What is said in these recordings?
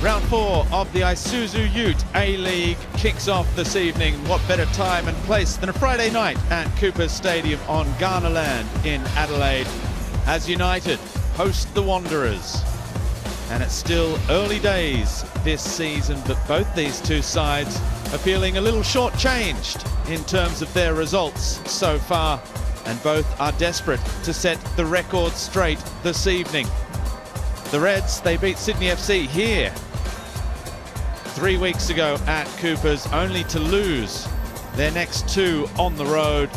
Round 4 of the Isuzu UTE A-League kicks off this evening. What better time and place than a Friday night at Cooper's Stadium on Ghana land in Adelaide as United host the Wanderers. And it's still early days this season, but both these two sides are feeling a little short-changed in terms of their results so far, and both are desperate to set the record straight this evening. The Reds, they beat Sydney FC here 3 weeks ago at Cooper's, only to lose their next two on the road.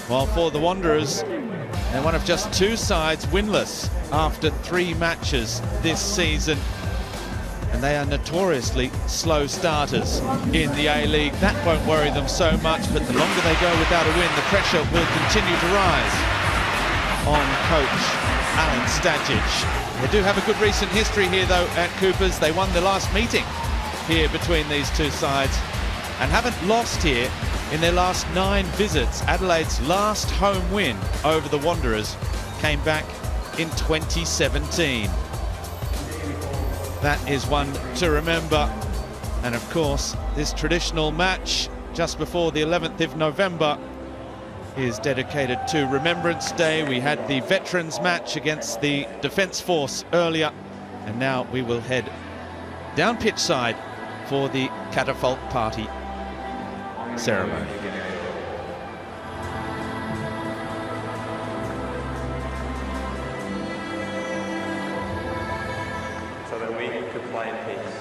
While for the Wanderers, they're one of just two sides winless after 3 matches this season. And they are notoriously slow starters in the A-League. That won't worry them so much, but the longer they go without a win, the pressure will continue to rise on coach Alan Stajic. They do have a good recent history here, though, at Cooper's. They won the last meeting here between these two sides and haven't lost here in their last 9 visits. Adelaide's last home win over the Wanderers came back in 2017. That is one to remember. And of course, this traditional match just before the 11th of November is dedicated to Remembrance Day. We had the Veterans match against the Defence Force earlier, and now we will head down pitch side for the catapult party ceremony. So that we could play in peace.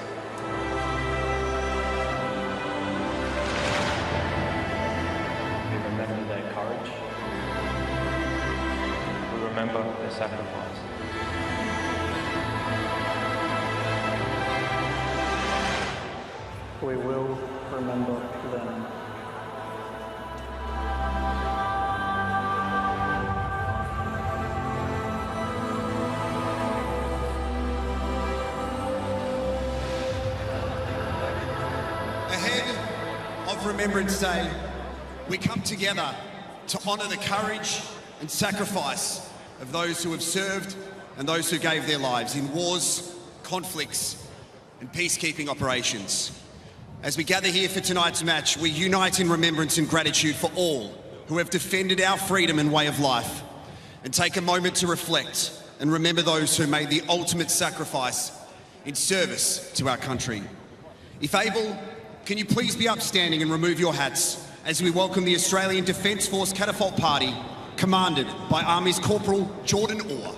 We remember their courage. We remember their sacrifice. We will remember them. Ahead of Remembrance Day, we come together to honour the courage and sacrifice of those who have served and those who gave their lives in wars, conflicts and peacekeeping operations. As we gather here for tonight's match, we unite in remembrance and gratitude for all who have defended our freedom and way of life, and take a moment to reflect and remember those who made the ultimate sacrifice in service to our country. If able, can you please be upstanding and remove your hats as we welcome the Australian Defence Force Catapult Party, commanded by Army's Corporal Jordan Orr.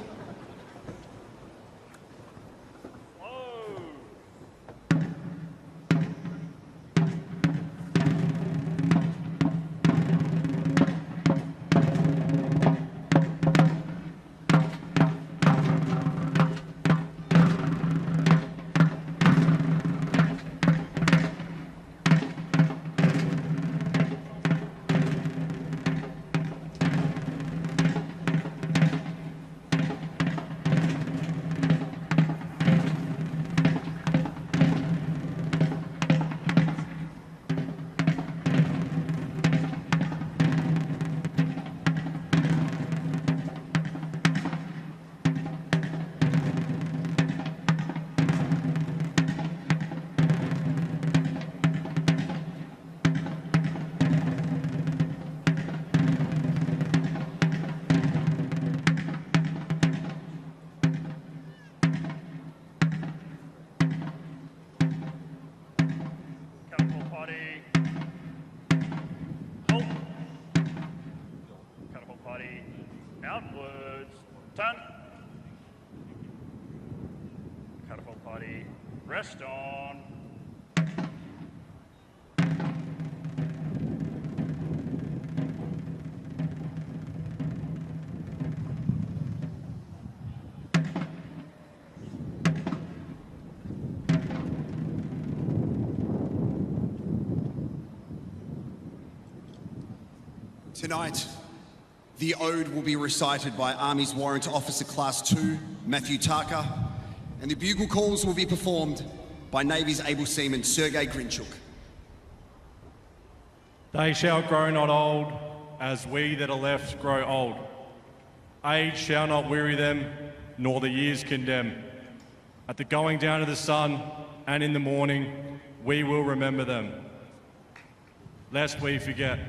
Outwards, turn. Catapult party, rest on. Tonight, the ode will be recited by Army's Warrant Officer Class 2, Matthew Tarka, and the bugle calls will be performed by Navy's able seaman Sergei Grinchuk. They shall grow not old, as we that are left grow old. Age shall not weary them, nor the years condemn. At the going down of the sun and in the morning, we will remember them, lest we forget.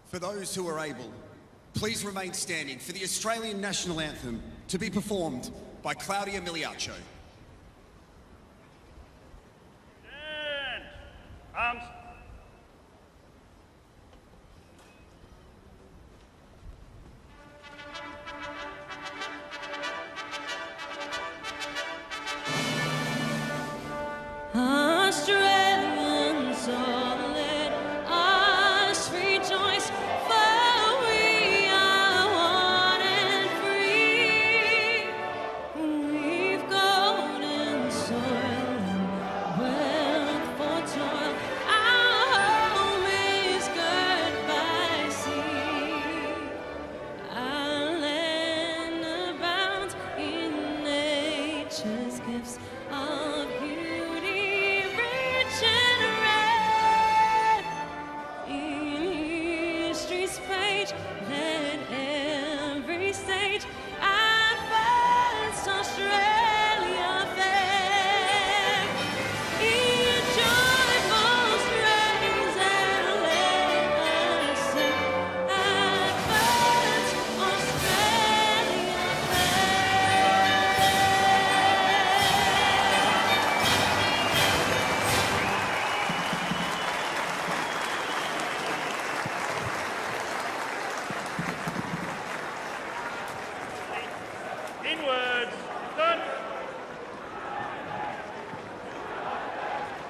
For those who are able, please remain standing for the Australian National Anthem to be performed by Claudia Miliaccio. And arms. Australians, all let us rejoice, for we are one and free. We've golden soil and wealth for toil. Our home is girt by sea. Our land abounds in nature's gifts of beauty, rich and rare. In history's page, let every stage advance Australia fair. In joyful strains and let us sing, advance Australia fair. Inwards. Done.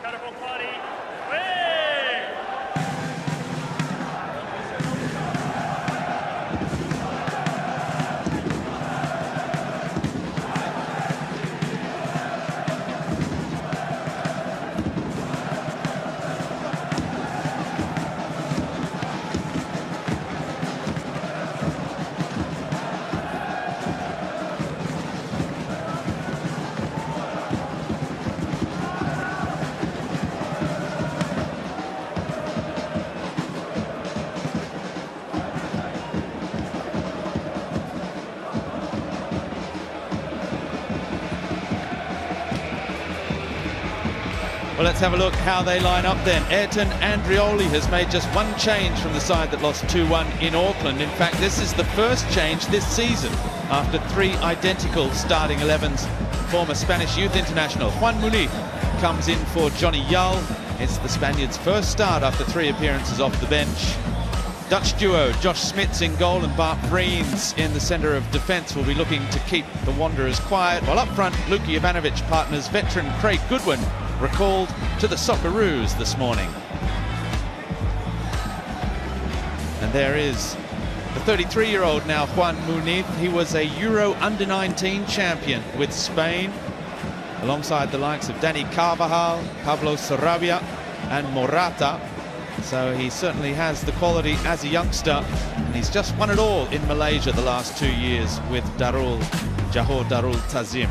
Catapult party. Way. Well, let's have a look how they line up then. Ayrton Andrioli has made just one change from the side that lost 2-1 in Auckland. In fact, this is the first change this season after 3 identical starting 11s. Former Spanish youth international Juan Muniz comes in for Johnny Yull. It's the Spaniards' first start after 3 appearances off the bench. Dutch duo Josh Smits in goal and Bart Vriens in the centre of defence will be looking to keep the Wanderers quiet, while up front Luka Jovanovic partners veteran Craig Goodwin, recalled to the Socceroos this morning. And there is the 33-year-old now, Juan Muniz. He was a Euro under-19 champion with Spain, alongside the likes of Dani Carvajal, Pablo Sarabia and Morata. So he certainly has the quality as a youngster, and he's just won it all in Malaysia the last 2 years with Johor Darul Tazim.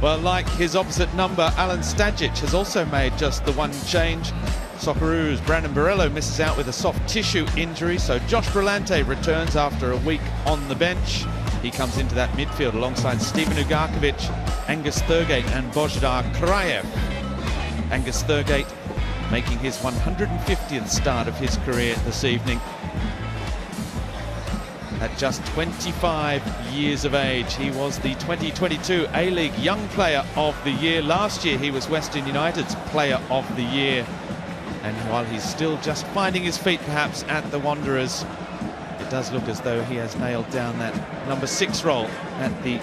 Well, like his opposite number, Alan Stajic has also made just the one change. Socceroos' Brandon Borello misses out with a soft tissue injury, so Josh Brillante returns after a week on the bench. He comes into that midfield alongside Steven Ugarkovic, Angus Thurgate and Bojdar Krajev. Angus Thurgate making his 150th start of his career this evening. At just 25 years of age, he was the 2022 A-League Young Player of the Year. Last year, he was Western United's Player of the Year. And while he's still just finding his feet, perhaps, at the Wanderers, it does look as though he has nailed down that number 6 role at the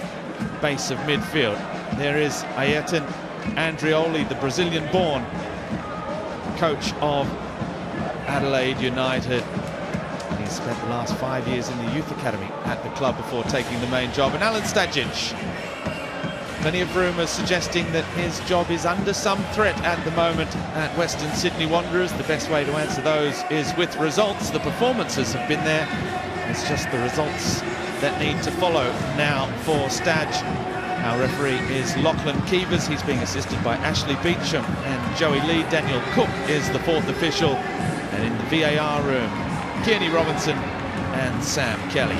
base of midfield. There is Ayrton Andrioli, the Brazilian-born coach of Adelaide United. He spent the last 5 years in the youth academy at the club before taking the main job. And Alan Stajic, plenty of rumours suggesting that his job is under some threat at the moment at Western Sydney Wanderers. The best way to answer those is with results. The performances have been there. It's just the results that need to follow now for Stadge. Our referee is Lachlan Keevers. He's being assisted by Ashley Beecham and Joey Lee. Daniel Cook is the 4th official. And in the VAR room, Kearney Robinson and Sam Kelly.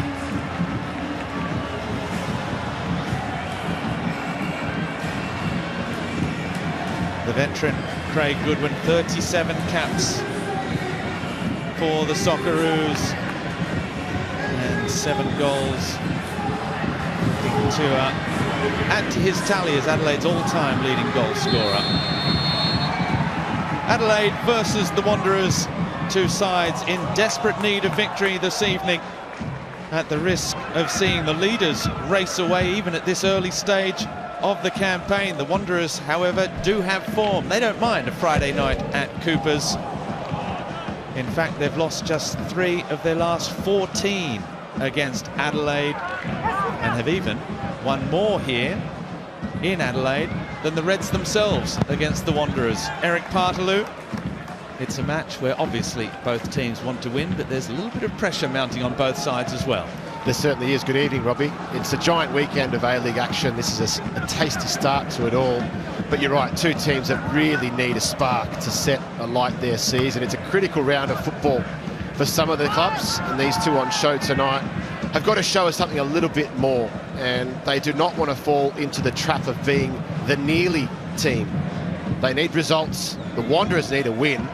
The veteran Craig Goodwin, 37 caps for the Socceroos and 7 goals. Looking to add to his tally as Adelaide's all-time leading goal scorer. Adelaide versus the Wanderers. 2 sides in desperate need of victory this evening, at the risk of seeing the leaders race away even at this early stage of the campaign. The Wanderers, however, do have form. They don't mind a Friday night at Coopers. In fact, they've lost just 3 of their last 14 against Adelaide, and have even won more here in Adelaide than the Reds themselves against the Wanderers. Eric Partaloo. It's a match where obviously both teams want to win, but there's a little bit of pressure mounting on both sides as well. There certainly is. Good evening, Robbie. It's a giant weekend of A-League action. This is a tasty start to it all. But you're right, 2 teams that really need a spark to set alight their season. It's a critical round of football for some of the clubs, and these 2 on show tonight have got to show us something a little bit more, and they do not want to fall into the trap of being the nearly team. They need results. The Wanderers need a win.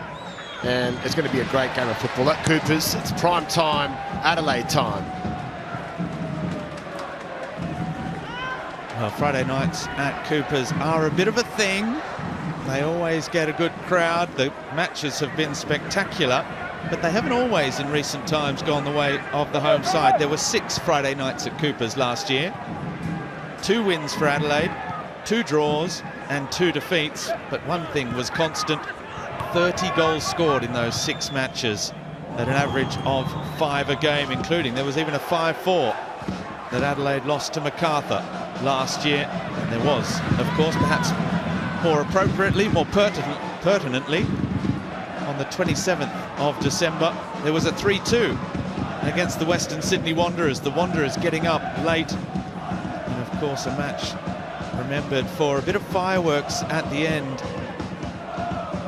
And it's going to be a great game of football at Coopers. It's prime time, Adelaide time. Well, Friday nights at Coopers are a bit of a thing. They always get a good crowd. The matches have been spectacular, but they haven't always in recent times gone the way of the home side. There were 6 Friday nights at Coopers last year. 2 wins for Adelaide, 2 draws and 2 defeats, but one thing was constant: 30 goals scored in those 6 matches at an average of 5 a game, including there was even a 5-4 that Adelaide lost to MacArthur last year. And there was, of course, perhaps more appropriately, more pertinently, on the 27th of December, there was a 3-2 against the Western Sydney Wanderers. The Wanderers getting up late, and of course a match remembered for a bit of fireworks at the end.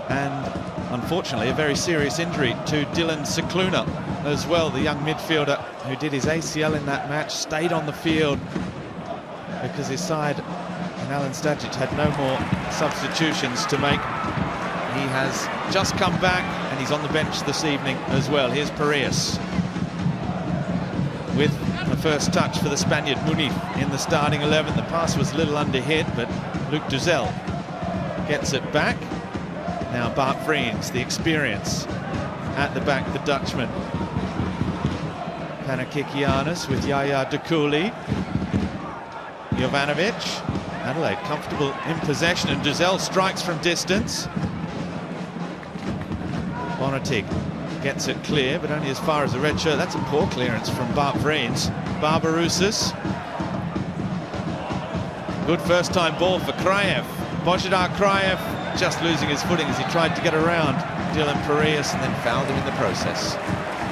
And unfortunately, a very serious injury to Dylan Cicluna as well, the young midfielder who did his ACL in that match, stayed on the field because his side And Alan Stajic had no more substitutions to make. He has just come back and he's on the bench this evening as well. Here's Paredes with the first touch for the Spaniard, Muniz, in the starting 11. The pass was a little underhit, but Luc Duzel gets it back. Now Bart Vriends, the experience at the back, the Dutchman. Panakikianis with Yaya Dakuli. Jovanovic. Adelaide comfortable in possession, and Duzel strikes from distance. Bonatig gets it clear, but only as far as the red shirt. That's a poor clearance from Bart Vriends. Barbarouses. Good first-time ball for Kraev. Božidar Kraev just losing his footing as he tried to get around Dylan Paredes and then fouled him in the process.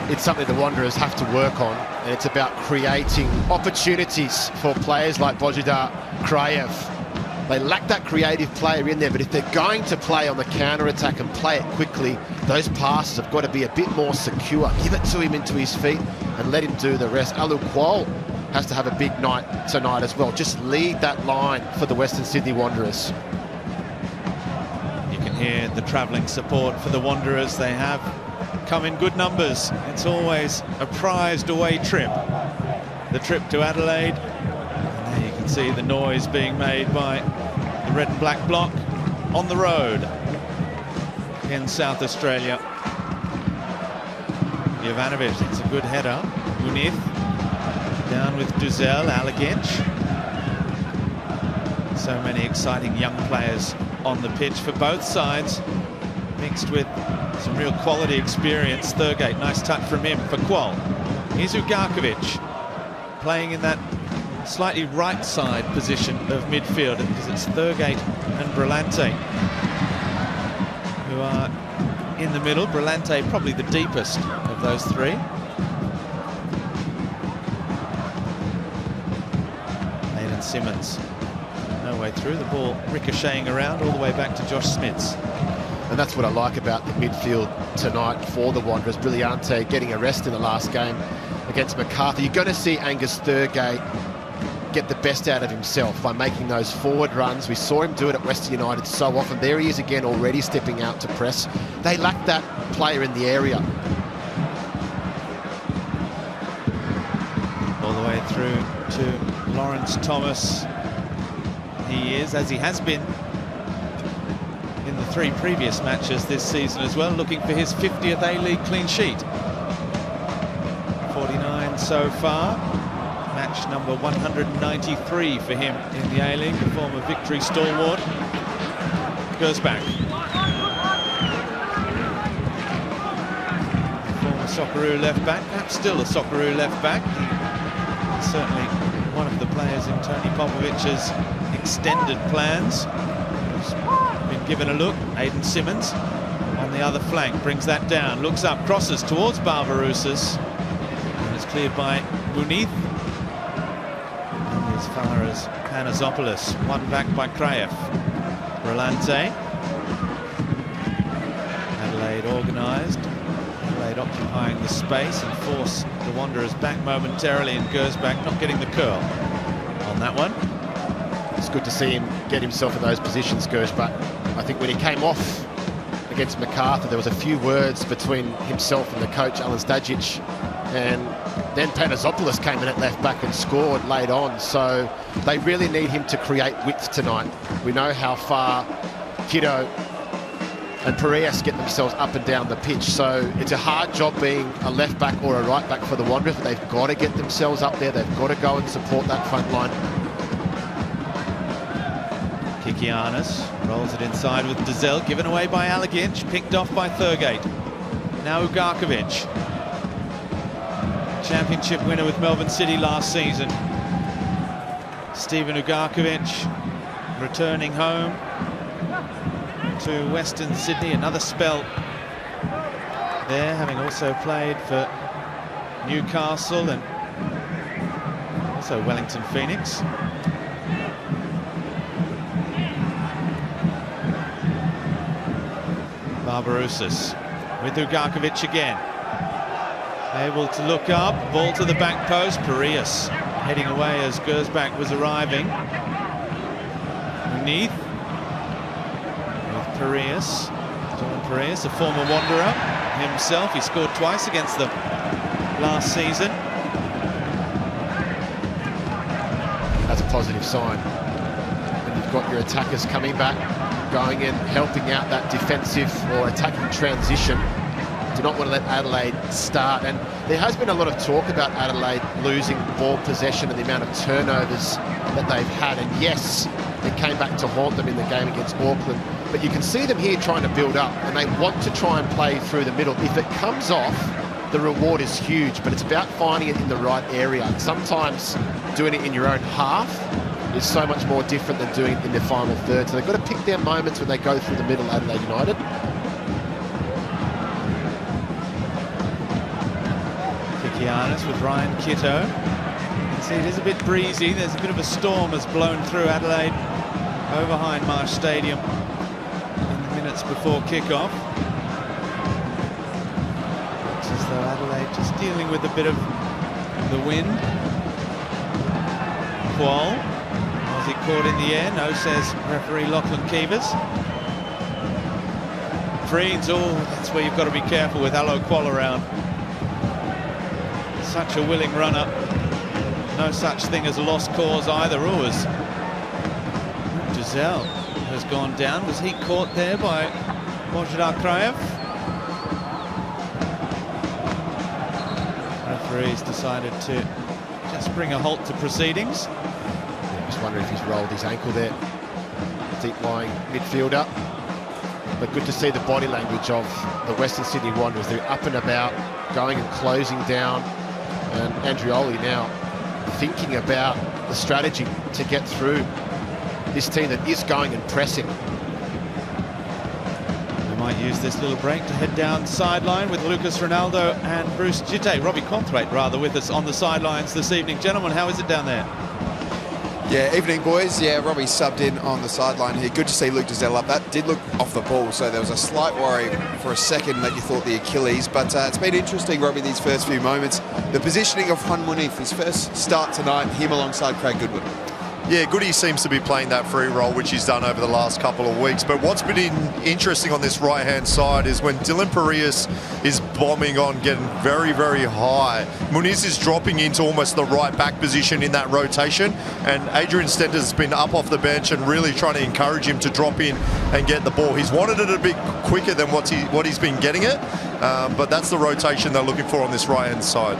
It's something the Wanderers have to work on, and it's about creating opportunities for players like Božidar Kraev. They lack that creative player in there, but if they're going to play on the counter-attack and play it quickly, those passes have got to be a bit more secure. Give it to him into his feet and let him do the rest. Alu Kuol has to have a big night tonight as well. Just lead that line for the Western Sydney Wanderers. You can hear the travelling support for the Wanderers. They have come in good numbers. It's always a prized away trip. The trip to Adelaide. And there you can see the noise being made by the red and black block on the road in South Australia. Jovanovic, it's a good header. Muniz down with Duzel, Alagic. So many exciting young players on the pitch for both sides, mixed with some real quality experience. Thurgate, nice touch from him for Kuol. Here's Ugarkovic playing in that slightly right side position of midfield, because it's Thurgate and Brillante who are in the middle. Brillante probably the deepest of those three. Aidan Simmons no way through, the ball ricocheting around all the way back to Josh Smits. And that's what I like about the midfield tonight for the Wanderers. Brillante getting a rest in the last game against MacArthur. You're going to see Angus Thurgate get the best out of himself by making those forward runs. We saw him do it at Western United so often. There he is again, already stepping out to press. They lack that player in the area. All the way through to Lawrence Thomas. He is, as he has been in the three previous matches this season as well, looking for his 50th A-League clean sheet. 49 so far. Match number 193 for him in the A-League, the former Victory stalwart. Goes back. Former Socceroo left back, perhaps still a Socceroo left back. Certainly one of the players in Tony Popovic's extended plans. He's been given a look. Aidan Simmons on the other flank brings that down, looks up, crosses towards Barbarouses, and it's cleared by Muniz. As far as Panazopoulos, one back by Kraev. Brillante. Adelaide organised. Adelaide occupying the space and force the Wanderers back momentarily, and Gersbach not getting the curl on that one. It's good to see him get himself in those positions, Gersbach. I think when he came off against MacArthur, there was a few words between himself and the coach, Alan Stajic, and then Panazopoulos came in at left back and scored late on. So they really need him to create width tonight. We know how far Kiddo and Paredes get themselves up and down the pitch. So it's a hard job being a left back or a right back for the Wanderers, but they've got to get themselves up there. They've got to go and support that front line. Kikianis rolls it inside with Duzel, given away by Alagic, picked off by Thurgate. Now Ugarkovic. Championship winner with Melbourne City last season. Stephen Ugarkovic returning home to Western Sydney. Another spell there, having also played for Newcastle and also Wellington Phoenix. Barbarouses with Ugarkovic again. Able to look up, ball to the back post. Paredes heading away as Gersbach was arriving. Muniz with Parias. John Parias, a former Wanderer himself. He scored twice against them last season. That's a positive sign. When you've got your attackers coming back, going in, helping out that defensive or attacking transition. Do not want to let Adelaide start. And there has been a lot of talk about Adelaide losing ball possession and the amount of turnovers that they've had. And yes, it came back to haunt them in the game against Auckland. But you can see them here trying to build up, and they want to try and play through the middle. If it comes off, the reward is huge, but it's about finding it in the right area. Sometimes doing it in your own half is so much more different than doing it in the final third. So they've got to pick their moments when they go through the middle, Adelaide United. Kikianis with Ryan Kitto. You can see it is a bit breezy. There's a bit of a storm has blown through Adelaide over Hindmarsh Stadium in the minutes before kickoff. Looks as though Adelaide just dealing with a bit of the wind. Qual, was he caught in the air? No, says referee Lachlan Keevers. Freeds, oh, that's where you've got to be careful with Allo Qual around. Such a willing runner. No such thing as a lost cause either. As Giselle has gone down. Was he caught there by Božidar Krajev? Referee's decided to just bring a halt to proceedings. Yeah, just wondering if he's rolled his ankle there. Deep lying midfielder. But good to see the body language of the Western Sydney Wanderers. They're up and about, going and closing down. And Andrioli now thinking about the strategy to get through this team that is going and pressing. We might use this little break to head down the sideline with Lucas Ronaldo and Bruce Jitte, Robbie Conthwaite rather, with us on the sidelines this evening. Gentlemen, how is it down there? Yeah, evening boys. Yeah, Robbie subbed in on the sideline here. Good to see Luke Giselle up. That did look off the ball, so there was a slight worry for a second that you thought the Achilles. But it's been interesting, Robbie, these first few moments. The positioning of Juan Muniz, his first start tonight, him alongside Craig Goodwin. Yeah, Goody seems to be playing that free role, which he's done over the last couple of weeks. But what's been interesting on this right-hand side is when Dylan Parias is bombing on, getting very, very high, Muniz is dropping into almost the right back position in that rotation. And Adrian Stenter's been up off the bench and really trying to encourage him to drop in and get the ball. He's wanted it a bit quicker than what he's been getting it. But that's the rotation they're looking for on this right-hand side.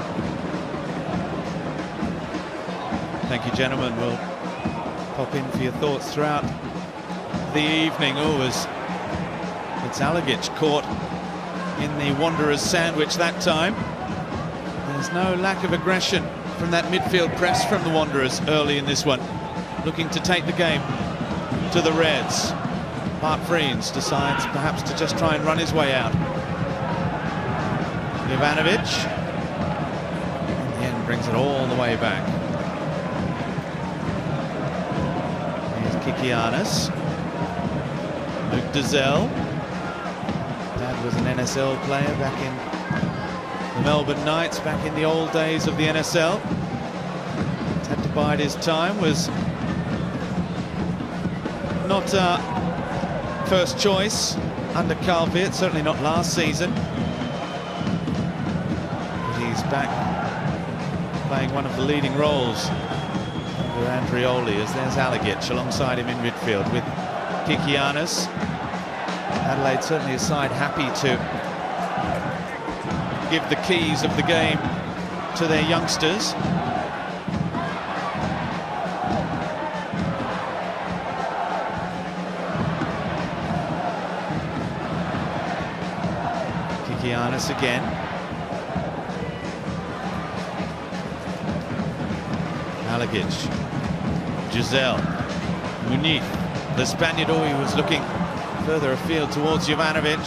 Thank you, gentlemen. We'll pop in for your thoughts throughout the evening. It's Alagic caught in the Wanderers sandwich that time. There's no lack of aggression from that midfield press from the Wanderers early in this one, looking to take the game to the Reds. Bart Freens decides perhaps to just try and run his way out. Ivanovic in the end brings it all the way back. Kikianis, Luke Giselle. Dad was an NSL player back in the Melbourne Knights, back in the old days of the NSL. Had to bide his time, was not first choice under Carl Viet, certainly not last season. But he's back playing one of the leading roles under Andrioli, as there's Alagic alongside him in midfield with Kikianis. Adelaide certainly a side happy to give the keys of the game to their youngsters. Kikianis again. Alagic, Giselle, Muniz, the Spaniard. He was looking further afield towards Jovanovic.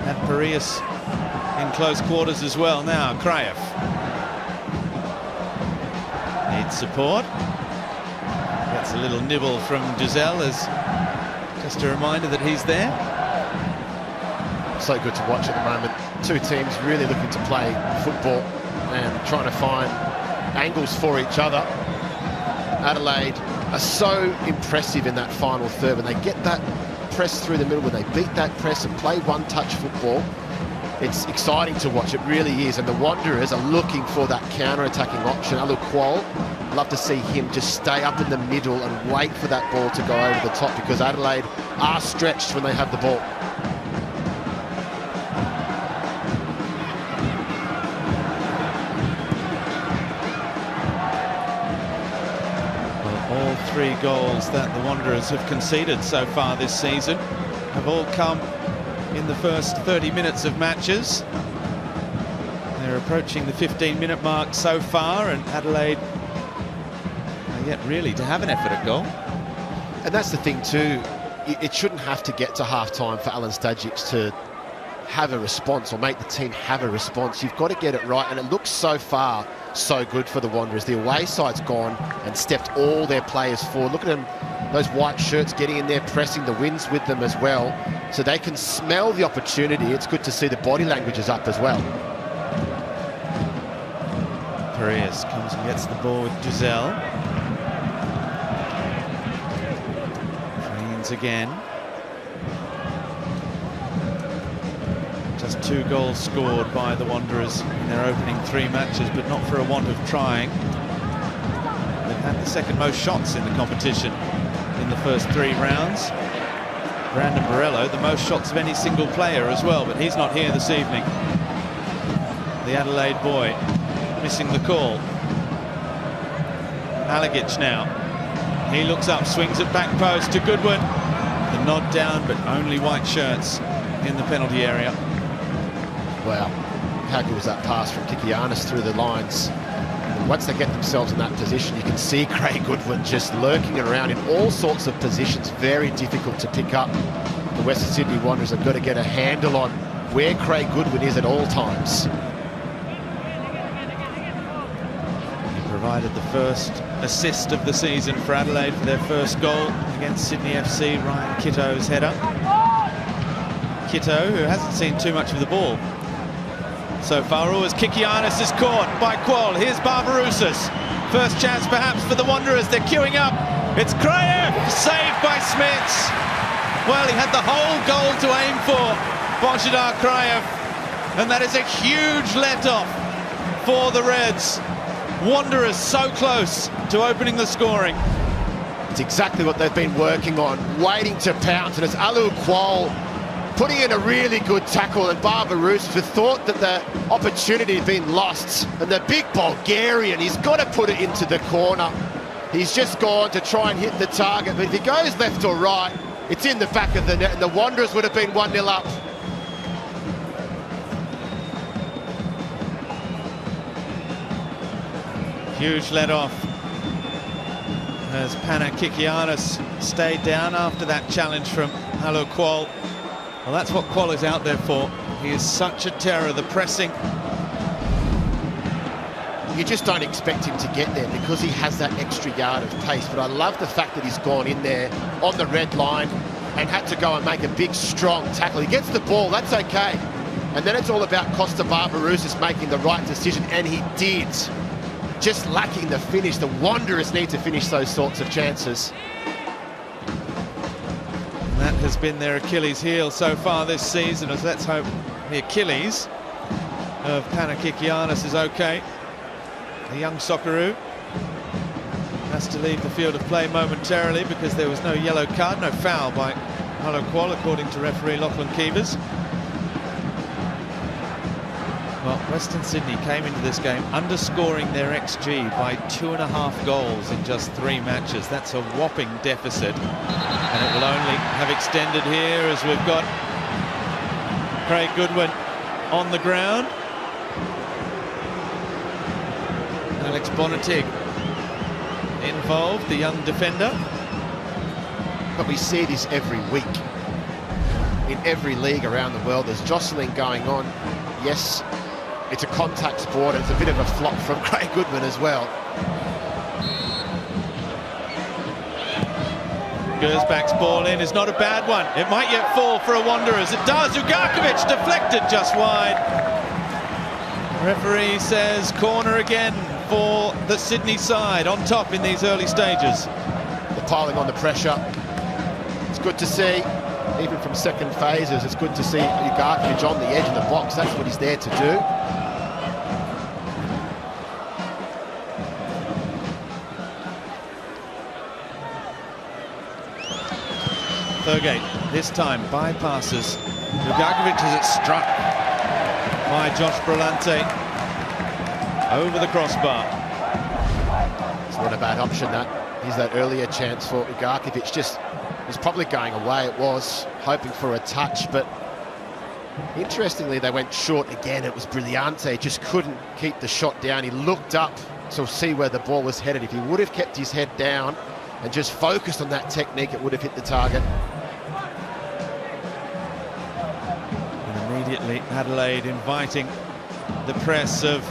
Had Parias in close quarters as well. Now Krajev needs support. Gets a little nibble from Giselle as just a reminder that he's there. So good to watch at the moment. Two teams really looking to play football and trying to find angles for each other. Adelaide are so impressive in that final third. When they get that press through the middle, when they beat that press and play one-touch football, it's exciting to watch. It really is. And the Wanderers are looking for that counter-attacking option. Alu Kuol, love to see him just stay up in the middle and wait for that ball to go over the top, because Adelaide are stretched when they have the ball. All 3 goals that the Wanderers have conceded so far this season have all come in the first 30 minutes of matches. They're approaching the 15-minute mark so far, and Adelaide are yet really to have an effort at goal. And that's the thing too, it shouldn't have to get to half-time for Alen Stajic to have a response or make the team have a response. You've got to get it right, and it looks so far so good for the Wanderers. The away side's gone and stepped all their players forward. Look at them, those white shirts getting in there, pressing the wins with them as well, so they can smell the opportunity. It's good to see the body language is up as well. Perez comes and gets the ball with Giselle. Trains again. Just 2 goals scored by the Wanderers in their opening 3 matches, but not for a want of trying. They've had the second most shots in the competition in the first 3 rounds. Brandon Borello, the most shots of any single player as well, but he's not here this evening. The Adelaide boy missing the call. Alagic now. He looks up, swings it back post to Goodwin. The nod down, but only white shirts in the penalty area. Wow, how good was that pass from Kikianis through the lines? And once they get themselves in that position, you can see Craig Goodwin just lurking around in all sorts of positions, very difficult to pick up. The Western Sydney Wanderers have got to get a handle on where Craig Goodwin is at all times. He provided the first assist of the season for Adelaide for their first goal against Sydney FC, Ryan Kitto's header. Kitto, who hasn't seen too much of the ball so far, as Kikianis is caught by Kuol. Here's Barbarouses. First chance perhaps for the Wanderers. They're queuing up. It's Kraev, saved by Smits. Well, he had the whole goal to aim for, Božidar Kraev. And that is a huge let-off for the Reds. Wanderers so close to opening the scoring. It's exactly what they've been working on, waiting to pounce, and it's Alu Kuol putting in a really good tackle, and Barbarouses who thought that the opportunity had been lost, and the big Bulgarian, he's got to put it into the corner. He's just gone to try and hit the target, but if he goes left or right, it's in the back of the net, and the Wanderers would have been 1-0 up. Huge let-off as Pana Kikianis stayed down after that challenge from Alu Kuol. Well, that's what Kuol is out there for. He is such a terror, the pressing. You just don't expect him to get there because he has that extra yard of pace, but I love the fact that he's gone in there on the red line and had to go and make a big, strong tackle. He gets the ball, that's okay. And then it's all about Costa Barbarouses making the right decision, and he did. Just lacking the finish. The Wanderers need to finish those sorts of chances. That has been their Achilles heel so far this season, as let's hope the Achilles of Pana Kikianis is okay. The young Socceroo has to leave the field of play momentarily because there was no yellow card, no foul by Alu Kuol, according to referee Lachlan Keevers. Well, Western Sydney came into this game underscoring their XG by 2.5 goals in just 3 matches. That's a whopping deficit, and it will only have extended here as we've got Craig Goodwin on the ground. Alex Bonatig involved, the young defender. But we see this every week. In every league around the world, there's jostling going on. Yes, it's a contact sport, and it's a bit of a flop from Craig Goodwin as well. Gersbach's ball in is not a bad one. It might yet fall for a Wanderers. It does. Ugarkovic deflected just wide. Referee says corner again for the Sydney side, on top in these early stages. piling on the pressure. It's good to see, even from second phases, it's good to see Ugarkovic on the edge of the box. That's what he's there to do. Thurgate, this time bypasses. Ugarkovic as it's struck by Josh Brillante over the crossbar. It's not a bad option, that. Here's that earlier chance for Ugarkovic. Just was probably going away. It was hoping for a touch, but interestingly, they went short again. It was Brillante, just couldn't keep the shot down. He looked up to see where the ball was headed. If he would have kept his head down and just focused on that technique, it would have hit the target. And immediately Adelaide inviting the press of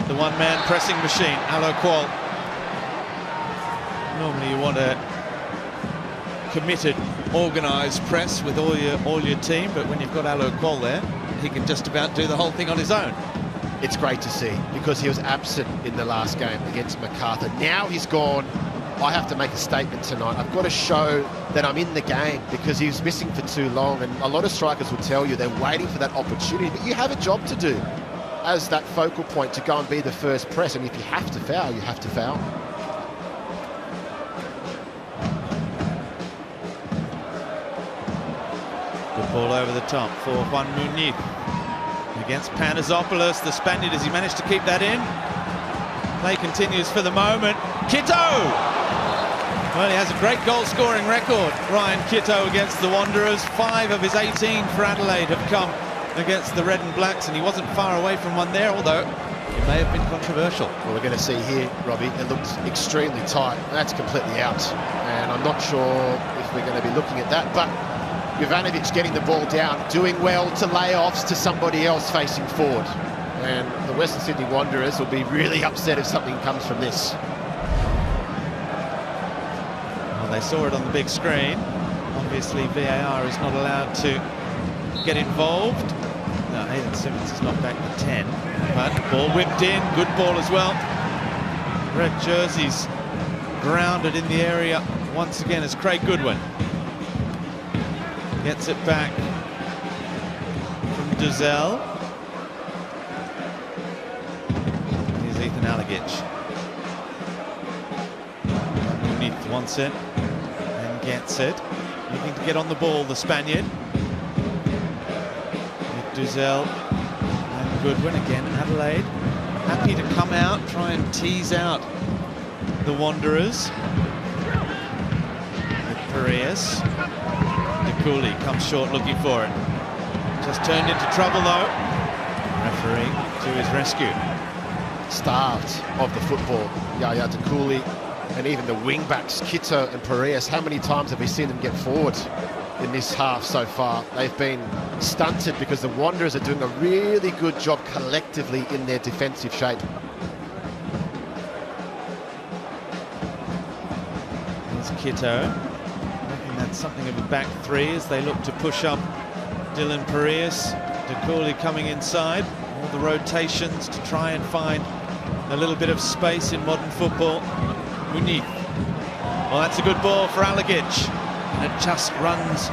the one-man pressing machine, Alo Qual. Normally you want a committed, organised press with all your team, but when you've got Alo Qual there, he can just about do the whole thing on his own. It's great to see, because he was absent in the last game against MacArthur. Now he's gone, I have to make a statement tonight. I've got to show that I'm in the game, because he was missing for too long, and a lot of strikers will tell you they're waiting for that opportunity, but you have a job to do as that focal point to go and be the first press, and if you have to foul, you have to foul. Good ball over the top for Juan Muñiz against Panazopoulos, the Spaniard, as he managed to keep that in. Play continues for the moment. Kitto! Well, he has a great goal-scoring record, Ryan Kitto, against the Wanderers. 5 of his 18 for Adelaide have come against the Red and Blacks, and he wasn't far away from one there, although it may have been controversial. Well, we're going to see here, Robbie, it looks extremely tight. That's completely out, and I'm not sure if we're going to be looking at that, but Jovanovic getting the ball down, doing well to layoffs to somebody else facing forward. And the Western Sydney Wanderers will be really upset if something comes from this. Well, they saw it on the big screen. Obviously, VAR is not allowed to get involved. No, Aidan Simmons is not back to 10. But ball whipped in, good ball as well. Red jerseys grounded in the area once again as Craig Goodwin gets it back from Duzel. Here's Ethan Alagich. Muñiz wants it and gets it. Looking to get on the ball, the Spaniard. With Duzel and Goodwin again. Adelaide happy to come out, try and tease out the Wanderers. With Piraeus. Cooley comes short looking for it. Just turned into trouble though. Referee to his rescue. Starved of the football, Yaya Cooley, and even the wing-backs, Kitto and Piraeus. How many times have we seen them get forward in this half so far? They've been stunted because the Wanderers are doing a really good job collectively in their defensive shape. There's Kitto. That's something of a back three as they look to push up Dylan Piraeus. De Cooley coming inside. All the rotations to try and find a little bit of space in modern football. Muñiz. Well, that's a good ball for Alagich. And it just runs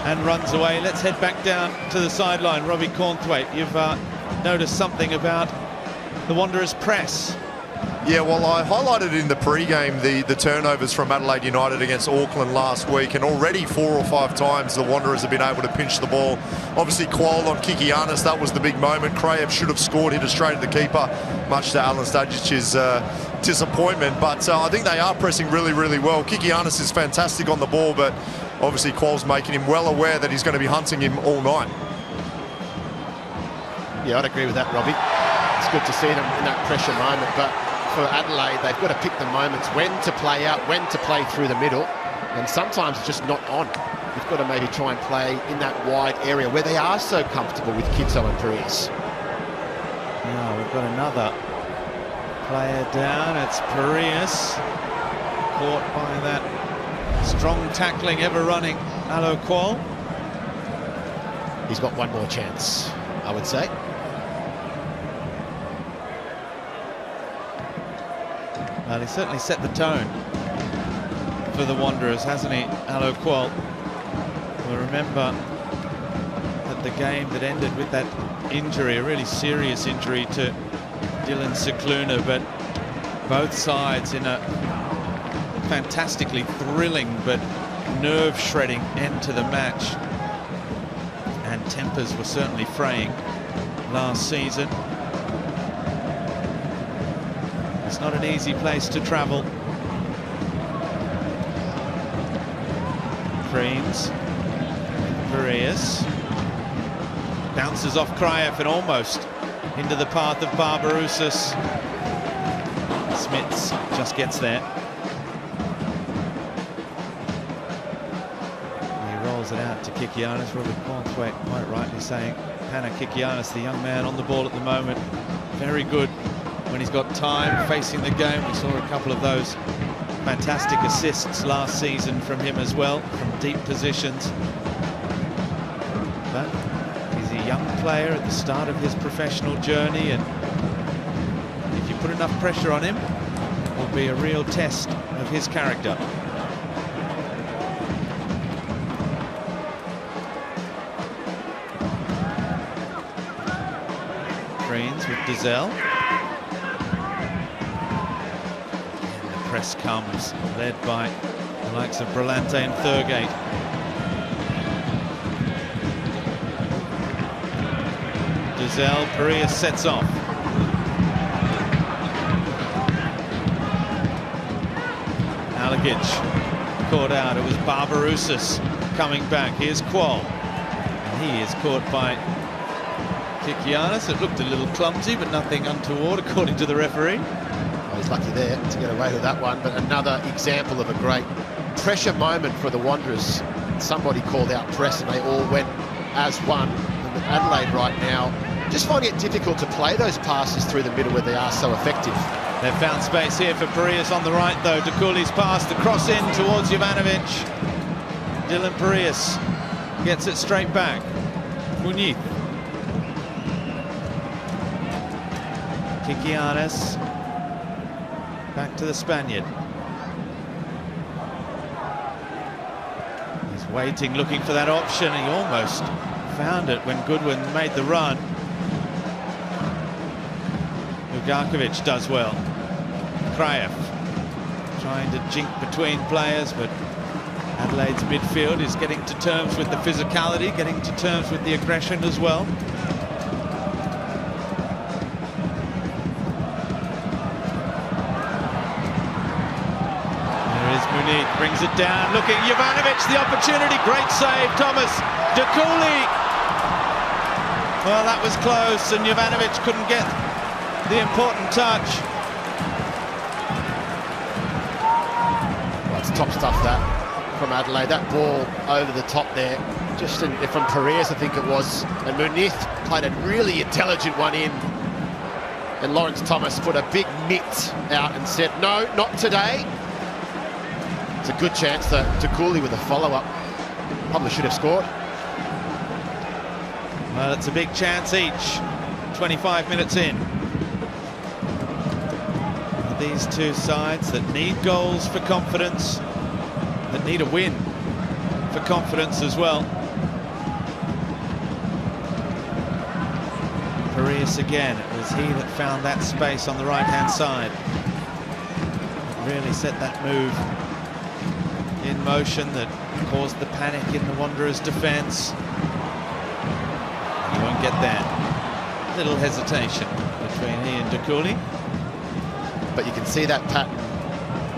and runs away. Let's head back down to the sideline. Robbie Cornthwaite, you've noticed something about the Wanderers' press. Yeah, well, I highlighted in the pre-game the turnovers from Adelaide United against Auckland last week, and already 4 or 5 times the Wanderers have been able to pinch the ball. Obviously, Qual on Kikianis, that was the big moment. Kraev should have scored, hit it straight at the keeper, much to Alan Stagic's disappointment. But I think they are pressing really, really well. Kikianis is fantastic on the ball, but obviously Qual's making him well aware that he's going to be hunting him all night. Yeah, I'd agree with that, Robbie. It's good to see them in that pressure moment, but for Adelaide, they've got to pick the moments, when to play out, when to play through the middle, and sometimes it's just not on. You've got to maybe try and play in that wide area where they are so comfortable with Kitto and Piraeus. Now we've got another player down. It's Piraeus, caught by that strong tackling, ever running Alo Qual. He's got one more chance, I would say. Well, he certainly set the tone for the Wanderers, hasn't he, Alo Qual? We'll remember that the game that ended with that injury, a really serious injury to Dylan Cicluna, but both sides in a fantastically thrilling but nerve-shredding end to the match. And tempers were certainly fraying last season. It's not an easy place to travel. Creans, Piraeus, bounces off Kraev and almost into the path of Barbarouses. Smits just gets there. He rolls it out to Kikianis. Robert Cornthwaite quite rightly saying Hannah Kikianis, the young man on the ball at the moment, very good when he's got time facing the game. We saw a couple of those fantastic assists last season from him as well, from deep positions. But he's a young player at the start of his professional journey, and if you put enough pressure on him, it will be a real test of his character. Creans with Dizelle. Press comes, led by the likes of Brillante and Thurgate. Dizelle, Piraeus sets off. Alagic caught out. It was Barbarouses coming back. Here's Qual. And he is caught by Kikianis. It looked a little clumsy, but nothing untoward, according to the referee. He's lucky there to get away with that one, but another example of a great pressure moment for the Wanderers. Somebody called out press and they all went as one. And with Adelaide right now, just finding it difficult to play those passes through the middle where they are so effective. They've found space here for Piraeus on the right, though. De Cooley's pass, the cross in towards Jovanovic. Dylan Piraeus gets it straight back. Muniz. Kikianis. Back to the Spaniard. He's waiting, looking for that option. He almost found it when Goodwin made the run. Ugarkovic does well. Kraev trying to jink between players, but Adelaide's midfield is getting to terms with the physicality, getting to terms with the aggression as well. Muniz brings it down, looking, Jovanovic, the opportunity, great save, Thomas. De Cooley. Well, that was close, and Jovanovic couldn't get the important touch. Well, it's top stuff that from Adelaide. That ball over the top there, just from Piraeus, I think it was. And Muniz played a really intelligent one in. And Lawrence Thomas put a big mitt out and said, no, not today. It's a good chance that De Cooley with a follow-up probably should have scored. Well, it's a big chance each. 25 minutes in. These two sides that need goals for confidence, that need a win for confidence as well. Piraeus again. It was he that found that space on the right-hand side. It really set that move in motion that caused the panic in the Wanderers' defence. You won't get that. Little hesitation between he and De Cooley. But you can see that pattern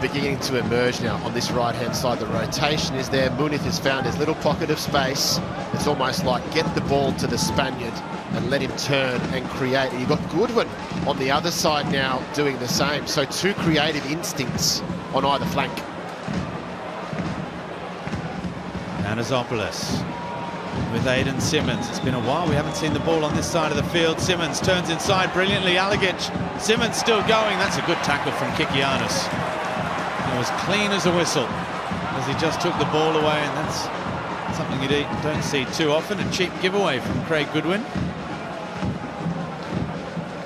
beginning to emerge now on this right-hand side. The rotation is there. Muniz has found his little pocket of space. It's almost like get the ball to the Spaniard and let him turn and create. And you've got Goodwin on the other side now doing the same. So two creative instincts on either flank. Anasopoulos with Aidan Simmons. It's been a while. We haven't seen the ball on this side of the field. Simmons turns inside brilliantly. Alagic. Simmons still going. That's a good tackle from Kikianis. It was clean as a whistle as he just took the ball away, and that's something you don't see too often. A cheap giveaway from Craig Goodwin.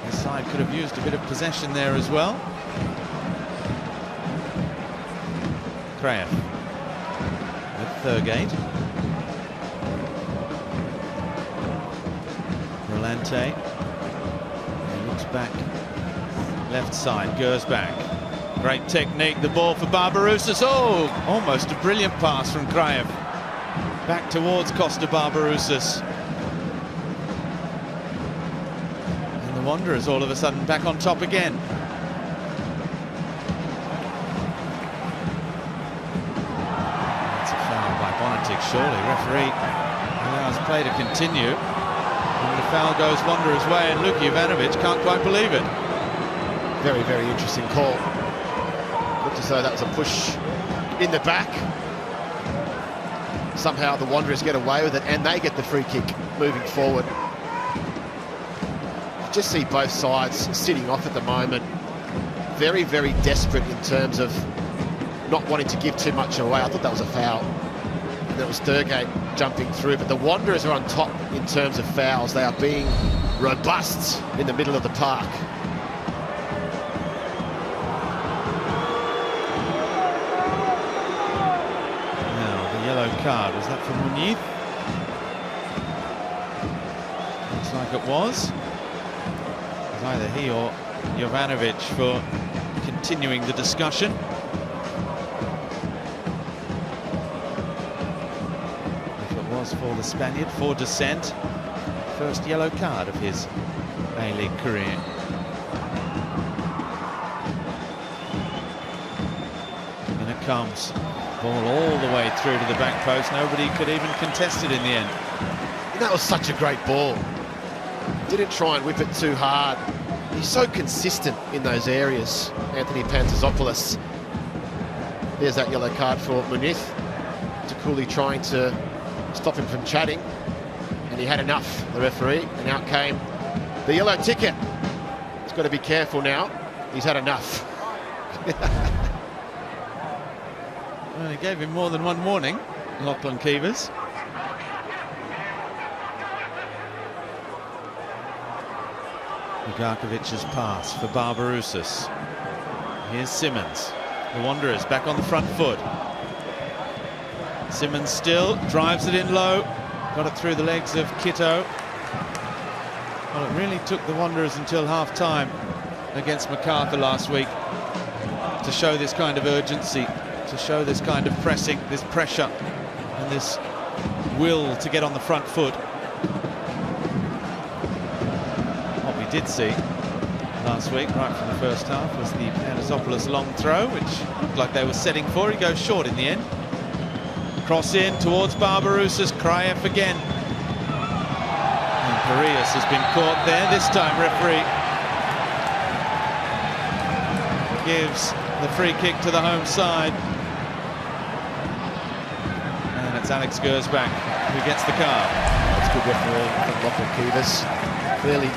His side could have used a bit of possession there as well. Kraev with Thurgate. Rolante. He looks back. Left side, goes back. Great technique, the ball for Barbarouses. Oh, almost a brilliant pass from Kraev. Back towards Costa Barbarouses. And the Wanderers all of a sudden back on top again. It's a foul by Bonatic, surely. Referee allows play to continue. And the foul goes Wanderers' way, and Luka Jovanovic can't quite believe it. Very, very interesting call. Looked as though that was a push in the back. Somehow the Wanderers get away with it and they get the free kick moving forward. You just see both sides sitting off at the moment. Very, very desperate in terms of not wanting to give too much away. I thought that was a foul. And that was Thurgate jumping through, but the Wanderers are on top in terms of fouls. They are being robust in the middle of the park. Card. Was that for Muniz? Looks like it was. It was either he or Jovanovic for continuing the discussion. If it was for the Spaniard, for dissent. First yellow card of his A-League career. And it comes. Ball all the way through to the back post. Nobody could even contest it in the end. And that was such a great ball. Didn't try and whip it too hard. He's so consistent in those areas, Anthony Pantazopoulos. There's that yellow card for Muniz. Takuli trying to stop him from chatting. And he had enough, the referee. And out came the yellow ticket. He's got to be careful now. He's had enough. Well, he gave him more than one warning, Lachlan Keevers. Ugarkovic's pass for Barbarouses. Here's Simmons. The Wanderers back on the front foot. Simmons still drives it in low. Got it through the legs of Kitto. Well, it really took the Wanderers until half-time against MacArthur last week to show this kind of urgency, to show this kind of pressing, this pressure, and this will to get on the front foot. What we did see last week, right from the first half, was the Pantazopoulos long throw, which looked like they were setting for. He goes short in the end. Cross in towards Barbarouses, Kraev again. And Parias has been caught there. This time referee gives the free kick to the home side. And it's Alex Gersbach who gets the card. That's good refereeing from Lachlan Keevers. Clearly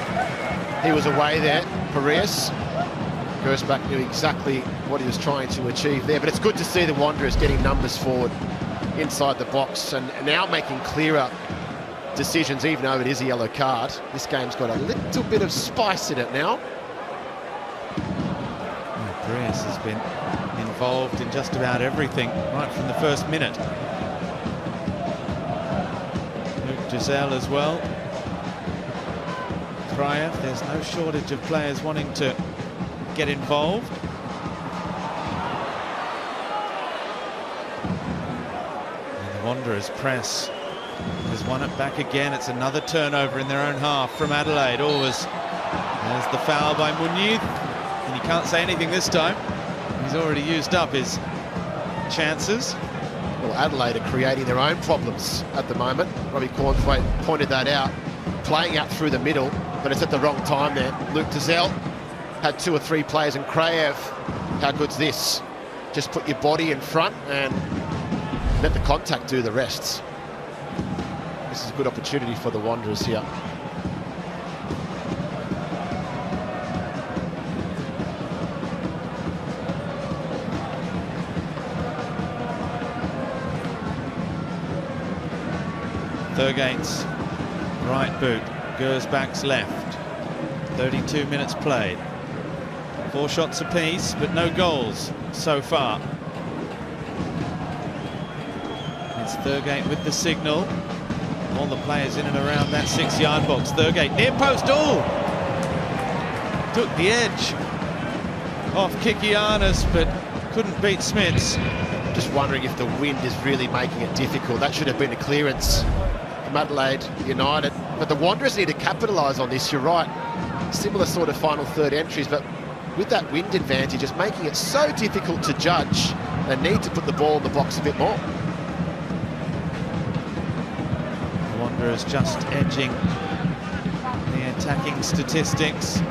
he was away there, Parias. Gersbach knew exactly what he was trying to achieve there, but it's good to see the Wanderers getting numbers forward inside the box and now making clearer decisions, even though it is a yellow card. This game's got a little bit of spice in it now. Parias has been involved in just about everything right from the first minute. Luke Giselle as well. Kraev, there's no shortage of players wanting to get involved. And the Wanderers press has won it back again. It's another turnover in their own half from Adelaide. Always there's the foul by Muniz, and he can't say anything this time. He's already used up his chances. Well, Adelaide are creating their own problems at the moment. Robbie Cornthwaite pointed that out, playing out through the middle, but it's at the wrong time there. Luke Giselle had 2 or 3 players, and Kraev, how good's this? Just put your body in front and let the contact do the rest. This is a good opportunity for the Wanderers here. Thurgate's right boot, Gersbach's left. 32 minutes played. 4 shots apiece, but no goals so far. It's Thurgate with the signal. All the players in and around that 6-yard box. Thurgate near post. Oh! Took the edge off Kikianis, but couldn't beat Smits. Just wondering if the wind is really making it difficult. That should have been a clearance from Adelaide United. But the Wanderers need to capitalise on this, you're right. Similar sort of final third entries, but with that wind advantage, it's making it so difficult to judge. They need to put the ball in the box a bit more. The Wanderers just edging the attacking statistics.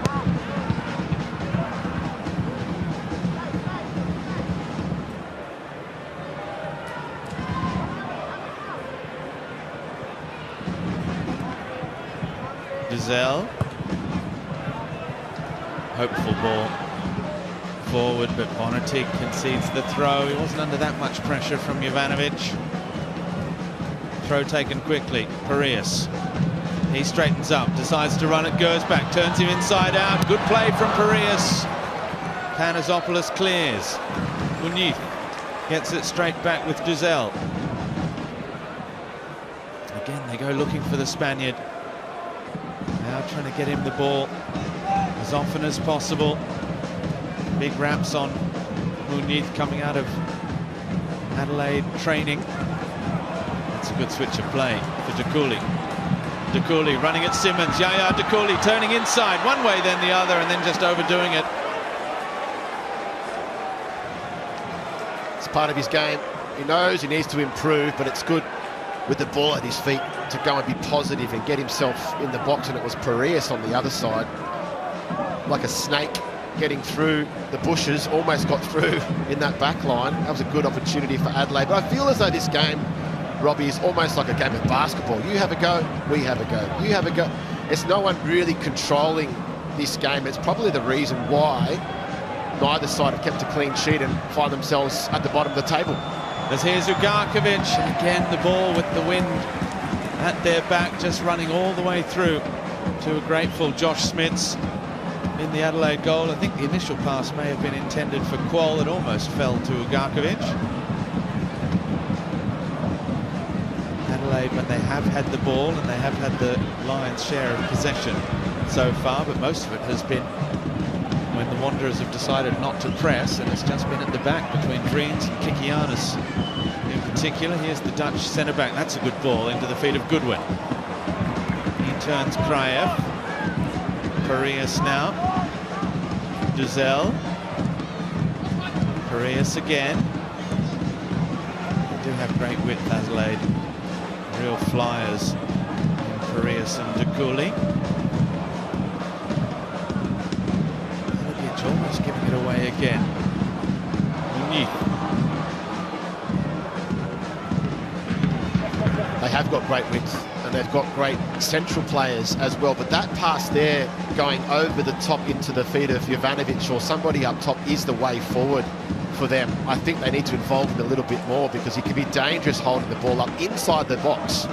Giselle. Hopeful ball forward, but Bonatic concedes the throw. He wasn't under that much pressure from Jovanovic. Throw taken quickly. Parias. He straightens up, decides to run it, goes back, turns him inside out. Good play from Parias. Panasopoulos clears. Muniz gets it straight back with Giselle. Again, they go looking for the Spaniard. Now trying to get him the ball as often as possible. Big raps on Muniz coming out of Adelaide training. That's a good switch of play for Dakuli. Dakuli running at Simmons. Yaya Dakuli turning inside one way then the other and then just overdoing it. It's part of his game. He knows he needs to improve, but it's good with the ball at his feet to go and be positive and get himself in the box, and it was Parias on the other side. Like a snake getting through the bushes, almost got through in that back line. That was a good opportunity for Adelaide. But I feel as though this game, Robbie, is almost like a game of basketball. You have a go, we have a go, you have a go. There's no one really controlling this game. It's probably the reason why neither side have kept a clean sheet and find themselves at the bottom of the table. As here's Ugarkovic, again the ball with the wind at their back, just running all the way through to a grateful Josh Smits in the Adelaide goal. I think the initial pass may have been intended for Qual. It almost fell to Ugarkovic. Adelaide, when they have had the ball and they have had the Lions' share of possession so far, but most of it has been when the Wanderers have decided not to press, and it's just been at the back between Dreens and Kikianis in particular. Here's the Dutch centre-back. That's a good ball into the feet of Goodwin. He turns Kraev. Parias now. Giselle. Parias again. They do have great width, Adelaide. Real flyers in Parias and Dakuli. Almost giving it away again. They have got great width and they've got great central players as well, but that pass there going over the top into the feet of Jovanovic or somebody up top is the way forward for them. I think they need to involve him a little bit more because he can be dangerous holding the ball up inside the box.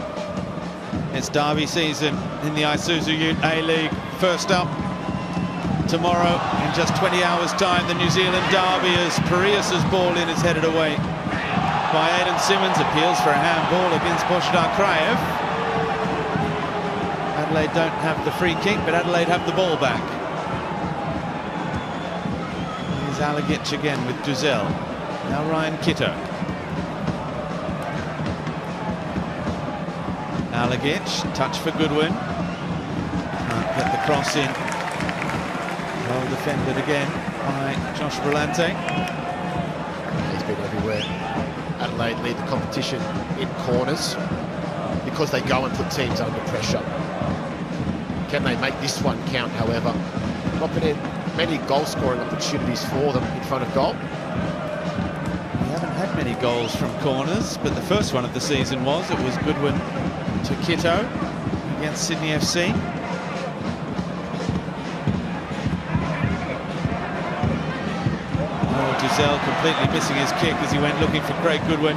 It's derby season in the Isuzu UTE A-League. First up tomorrow in just 20 hours time, the New Zealand derby, as Parias' ball in is headed away by Aidan Simmons. Appeals for a handball against Božidar Kraev. Adelaide don't have the free kick, but Adelaide have the ball back. Here's Alagic again with Giselle. Now Ryan Kitto. Alagic, touch for Goodwin. Can't get the cross in. Well defended again by Josh Brillante. He's been everywhere. Adelaide lead the competition in corners because they go and put teams under pressure. Can they make this one count, however? Not been many goal-scoring opportunities for them in front of goal. We haven't had many goals from corners, but the first one of the season was. It was Goodwin to Kitto against Sydney FC. Giselle completely missing his kick as he went looking for Craig Goodwin.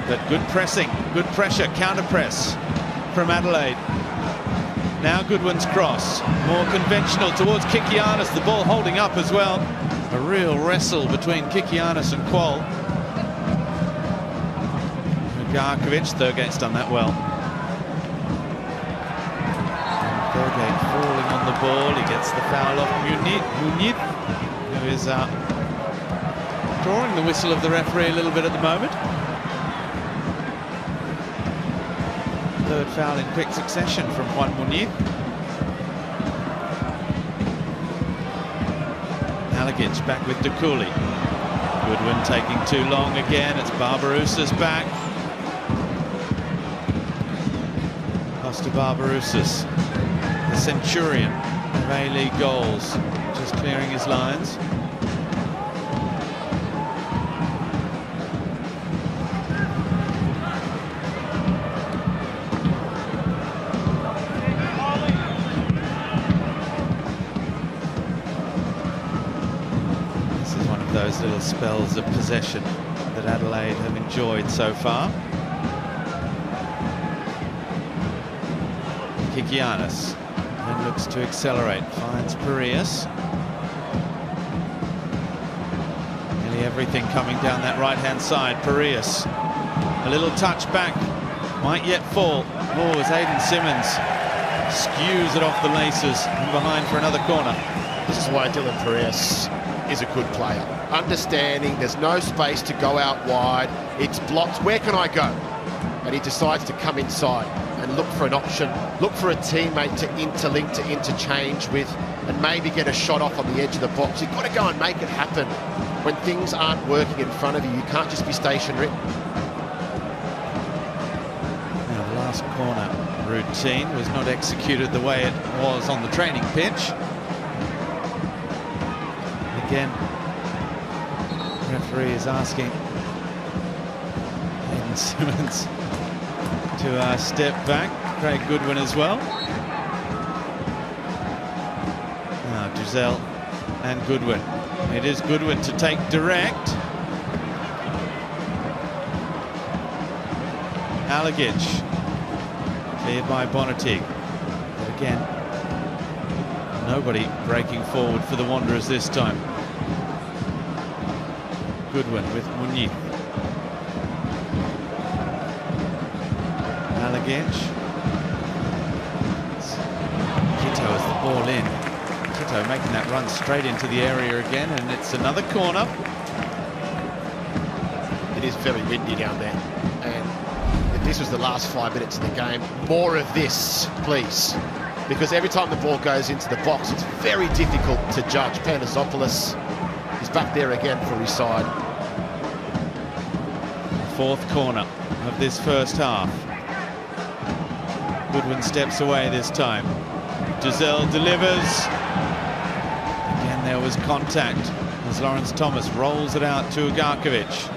But good pressing, good pressure, counter press from Adelaide. Now Goodwin's cross, more conventional towards Kikianis, the ball holding up as well. A real wrestle between Kikianis and Qual. Garkovic. Thurgate's done that well. Thurgate falling on the ball. He gets the foul off Muniz, who is drawing the whistle of the referee a little bit at the moment. Third foul in quick succession from Juan Muniz. Alagic back with Dukuli. Goodwin taking too long again. It's Barbarouses back. Costa Barbarouses, the centurion of A-League goals, just clearing his lines. Those little spells of possession that Adelaide have enjoyed so far. Kikianis then looks to accelerate, finds Parias. Nearly everything coming down that right-hand side. Parias, a little touch back, might yet fall. Oh, as Aidan Simmons skews it off the laces and behind for another corner. This is why Dylan Parias is a good player. Understanding there's no space to go out wide, it's blocked, where can I go? And he decides to come inside and look for an option, look for a teammate to interlink, to interchange with, and maybe get a shot off on the edge of the box. You've got to go and make it happen. When things aren't working in front of you, you can't just be stationary. Now, the last corner routine was not executed the way it was on the training pitch. Again, the referee is asking Aidan Simmons to step back. Craig Goodwin as well. Now Giselle and Goodwin. It is Goodwin to take direct. Alagic cleared by Bonatig. But again, nobody breaking forward for the Wanderers this time. Goodwin with Muniz. Alagic. Kito has the ball in. Kito making that run straight into the area again, and it's another corner. It is very windy down there, and if this was the last 5 minutes of the game, more of this, please. Because every time the ball goes into the box, it's very difficult to judge. Panasopoulos is back there again for his side. Fourth corner of this first half. Goodwin steps away this time. Giselle delivers. Again, there was contact as Lawrence Thomas rolls it out to Garkovic.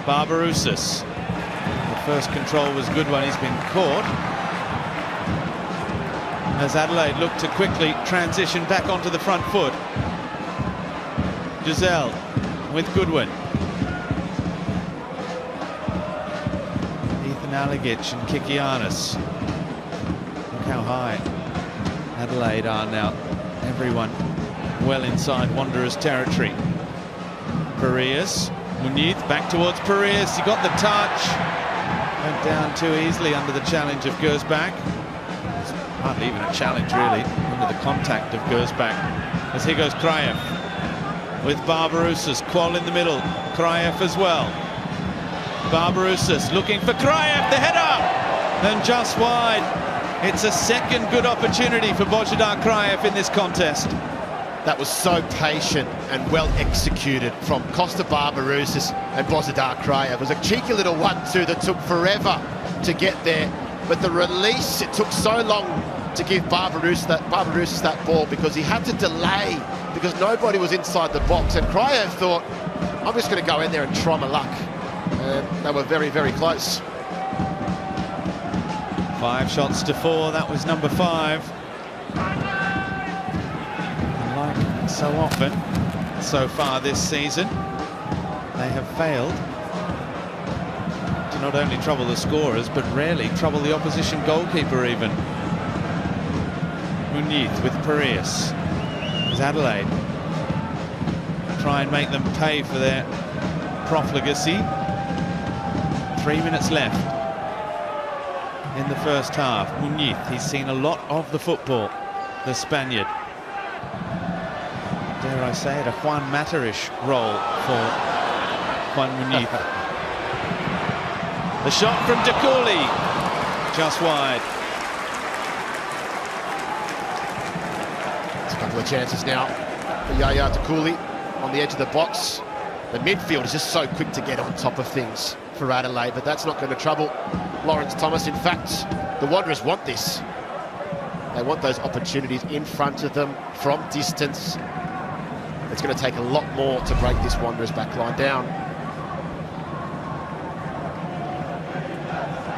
Barbarouses. The first control was good one. He's been caught. As Adelaide look to quickly transition back onto the front foot. Giselle with Goodwin. Alagic and Kikianis. Look how high Adelaide are now. Everyone well inside Wanderers territory. Parias, Muniz back towards Parias. He got the touch. Went down too easily under the challenge of Gersbach. It's hardly even a challenge really, under the contact of Gersbach. As here goes Kraev with Barbarouses. Qual in the middle. Kraev as well. Barbarouses looking for Kraev, the header, and just wide. It's a second good opportunity for Bojidar Kraev in this contest. That was so patient and well executed from Costa Barbarouses and Bojidar Kraev. It was a cheeky little 1-2 that took forever to get there, but the release, it took so long to give Barbarouses that ball because he had to delay because nobody was inside the box, and Kraev thought, I'm just going to go in there and try my luck. They were very, very close. 5 shots to 4. That was number 5. And like so often so far this season, they have failed to not only trouble the scorers, but rarely trouble the opposition goalkeeper even. Muniz with Parias. As Adelaide try and make them pay for their profligacy. 3 minutes left in the first half. Muniz, he's seen a lot of the football, the Spaniard. Dare I say it, a Juan Mata-ish role for Juan Muniz. The shot from De Cooley, just wide. It's a couple of chances now for Yaya De Cooley on the edge of the box. The midfield is just so quick to get on top of things for Adelaide, but that's not going to trouble Lawrence Thomas. In fact, the Wanderers want this. They want those opportunities in front of them from distance. It's going to take a lot more to break this Wanderers backline down.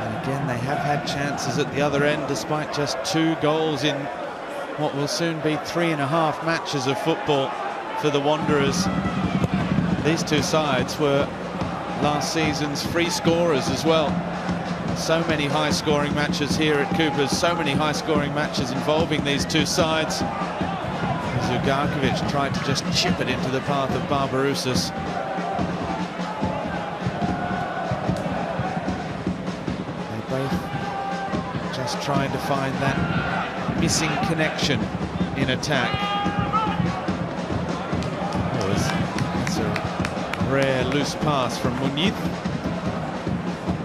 And again, they have had chances at the other end, despite just 2 goals in what will soon be 3.5 matches of football for the Wanderers. These 2 sides were last season's free scorers as well. So many high-scoring matches here at Cooper's, so many high-scoring matches involving these 2 sides. Zugarkovic tried to just chip it into the path of Barbarouses. They both just trying to find that missing connection in attack. That's a rare loose pass from Muniz.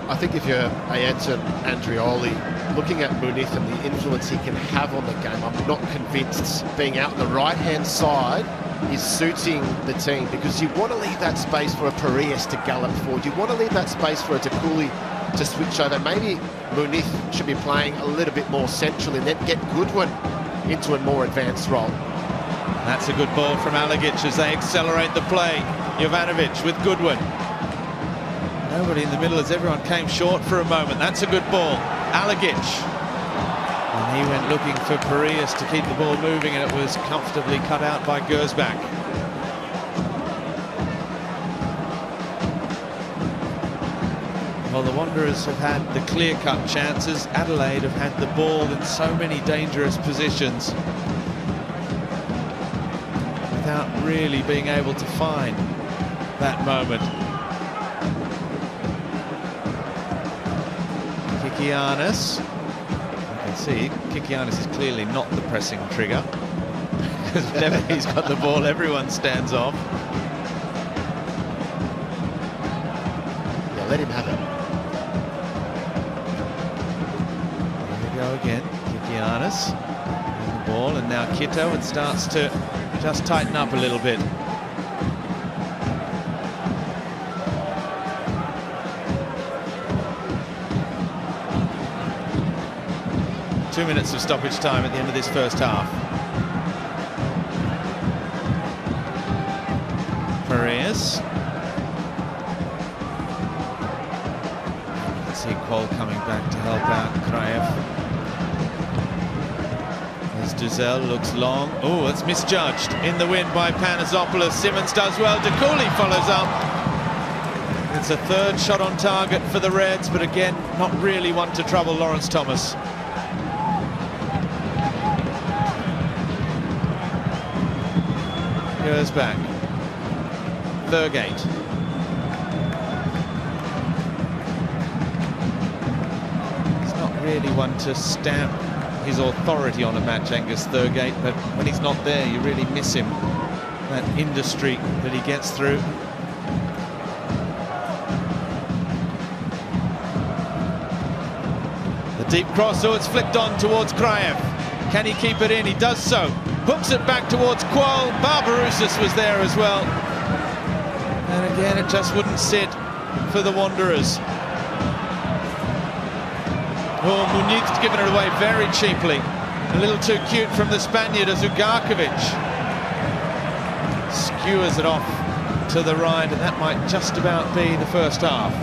I think if you're Ayrton Andrioli, looking at Muniz and the influence he can have on the game, I'm not convinced being out on the right-hand side is suiting the team, because you want to leave that space for a Paredes to gallop forward. You want to leave that space for a De Cooley to switch over. Maybe Muniz should be playing a little bit more centrally and then get Goodwin into a more advanced role. That's a good ball from Alagic as they accelerate the play. Jovanovic with Goodwin. Nobody in the middle as everyone came short for a moment. That's a good ball. Alagic. And he went looking for Paredes to keep the ball moving, and it was comfortably cut out by Gersbach. Well, the Wanderers have had the clear-cut chances. Adelaide have had the ball in so many dangerous positions without really being able to find that moment. Kikianis. You can see Kikianis is clearly not the pressing trigger, because whenever he's got the ball, everyone stands off. Yeah, let him have it. There we go again. Kikianis on the ball, and now Kito. It starts to just tighten up a little bit. Two minutes of stoppage time at the end of this first half. Paredes. Let's see Quol coming back to help out Kraev. As Duzel looks long. Oh, that's misjudged. In the wind by Panazopoulos. Simmons does well. De Cooley follows up. It's a 3rd shot on target for the Reds, but again, not really one to trouble Lawrence Thomas. Gersbach. Thurgate. He's not really one to stamp his authority on a match, Angus Thurgate, but when he's not there, you really miss him. That industry that he gets through. The deep cross, oh, it's flicked on towards Kraev. Can he keep it in? He does so. Hooks it back towards Quol. Barbarouses was there as well. And again, it just wouldn't sit for the Wanderers. Oh, Muniz's given it away very cheaply. A little too cute from the Spaniard, Zugarkovic. Skewers it off to the right, and that might just about be the first half.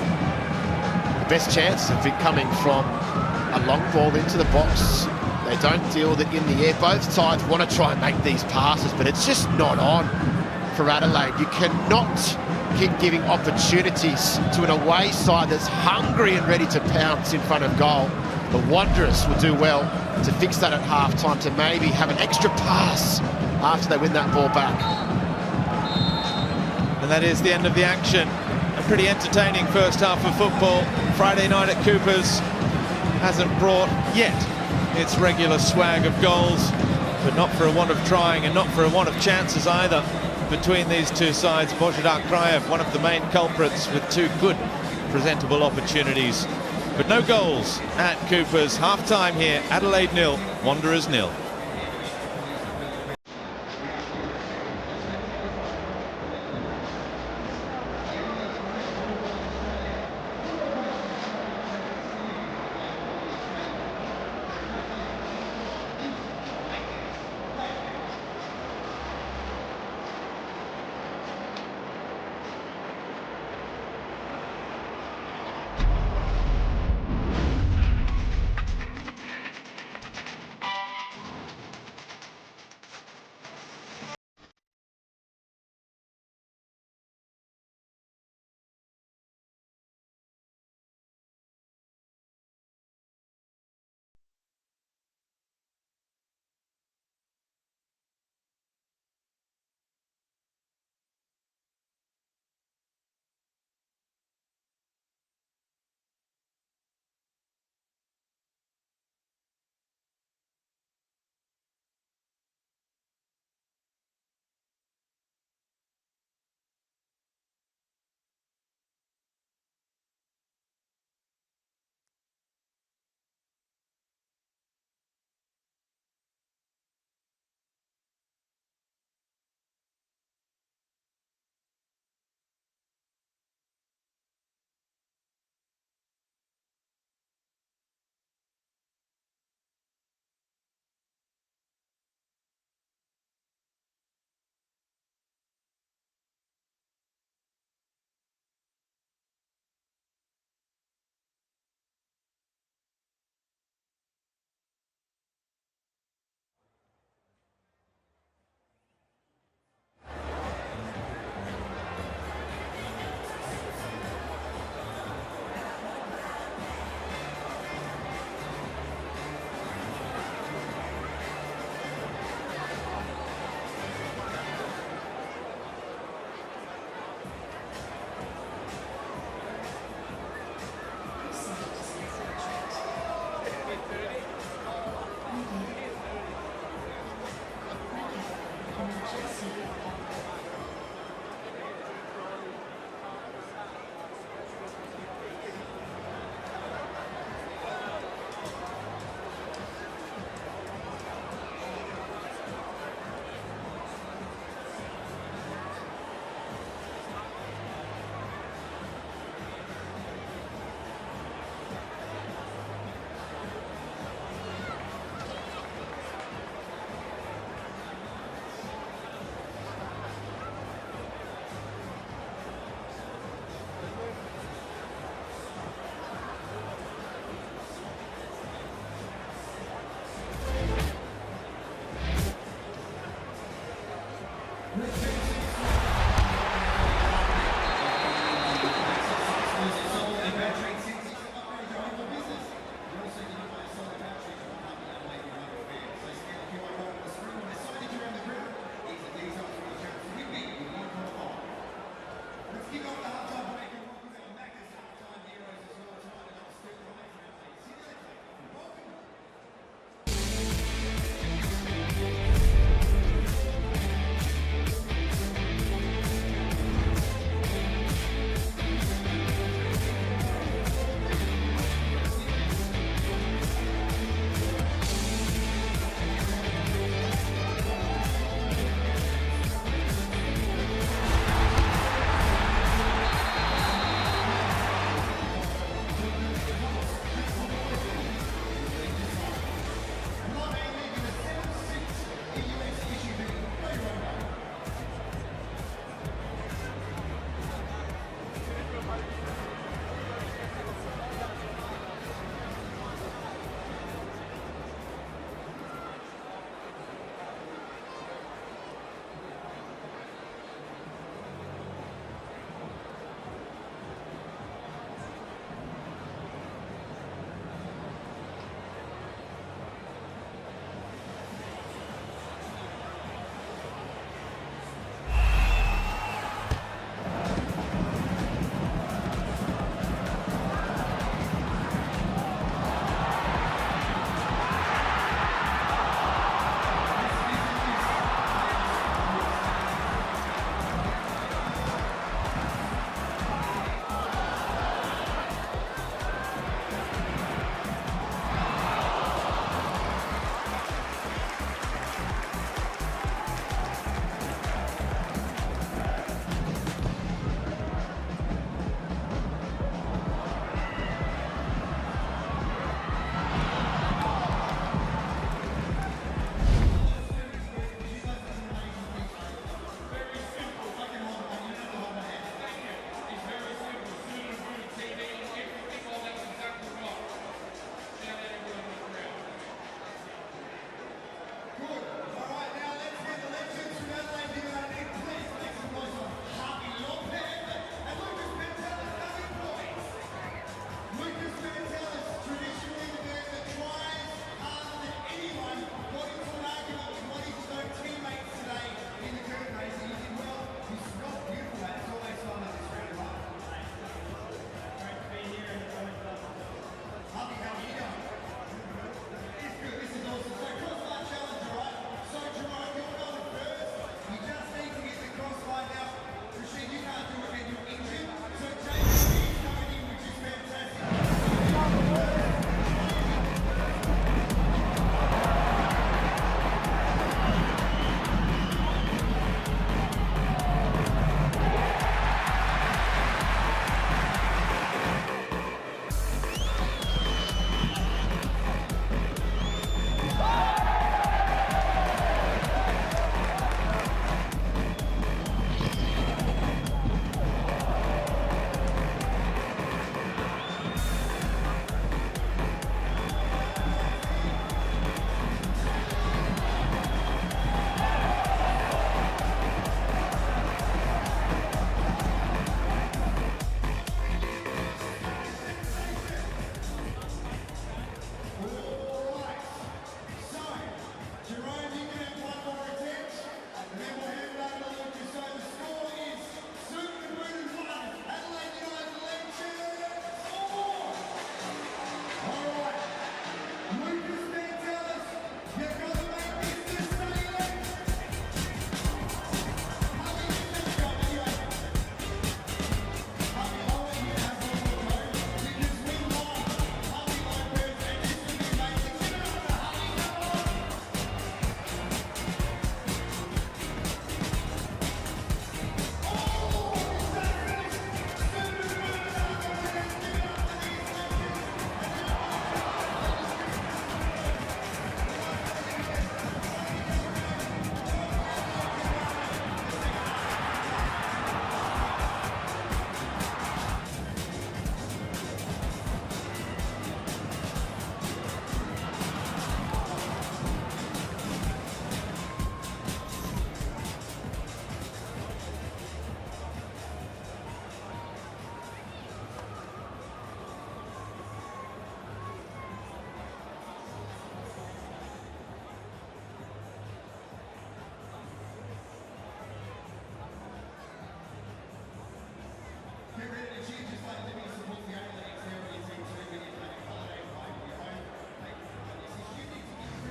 The best chance of it coming from a long ball into the box. They don't deal with it in the air. Both sides want to try and make these passes, but it's just not on for Adelaide. You cannot keep giving opportunities to an away side that's hungry and ready to pounce in front of goal. The Wanderers will do well to fix that at half-time, to maybe have an extra pass after they win that ball back. And that is the end of the action. A pretty entertaining first half of football. Friday night at Cooper's hasn't brought yet its regular swag of goals, but not for a want of trying and not for a want of chances either between these two sides. Božidar Krajev, one of the main culprits, with two good presentable opportunities, but no goals at Cooper's. Half-time here, Adelaide 0, Wanderers 0.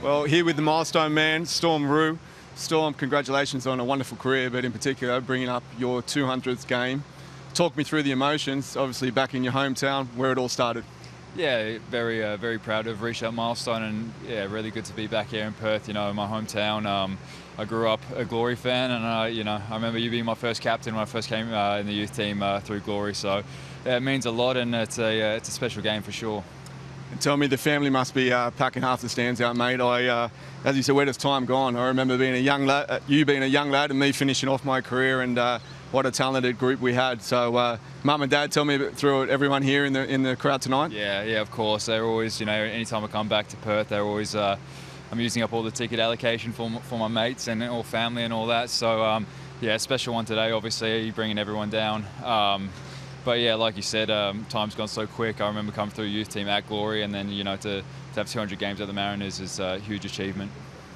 Well, here with the milestone man, Storm Rue. Storm, congratulations on a wonderful career, but in particular, bringing up your 200th game. Talk me through the emotions, obviously back in your hometown, where it all started. Yeah, very proud to have reached that milestone, and yeah, really good to be back here in Perth. You know, in my hometown. I grew up a Glory fan, and you know, I remember you being my first captain when I first came in the youth team through Glory. So yeah, it means a lot, and it's a special game for sure. And tell me, the family must be packing half the stands out, mate. As you said, where does time gone? I remember being a young lad, you being a young lad, and me finishing off my career, and what a talented group we had. So, Mum and Dad, tell me through everyone here in the crowd tonight. Yeah, of course. They're always, you know, anytime I come back to Perth, they're always. I'm using up all the ticket allocation for my mates and all family and all that. So, yeah, special one today. Obviously, bringing everyone down. But yeah, like you said, time's gone so quick. I remember coming through a youth team at Glory, and then, you know, to have 200 games at the Mariners is a huge achievement.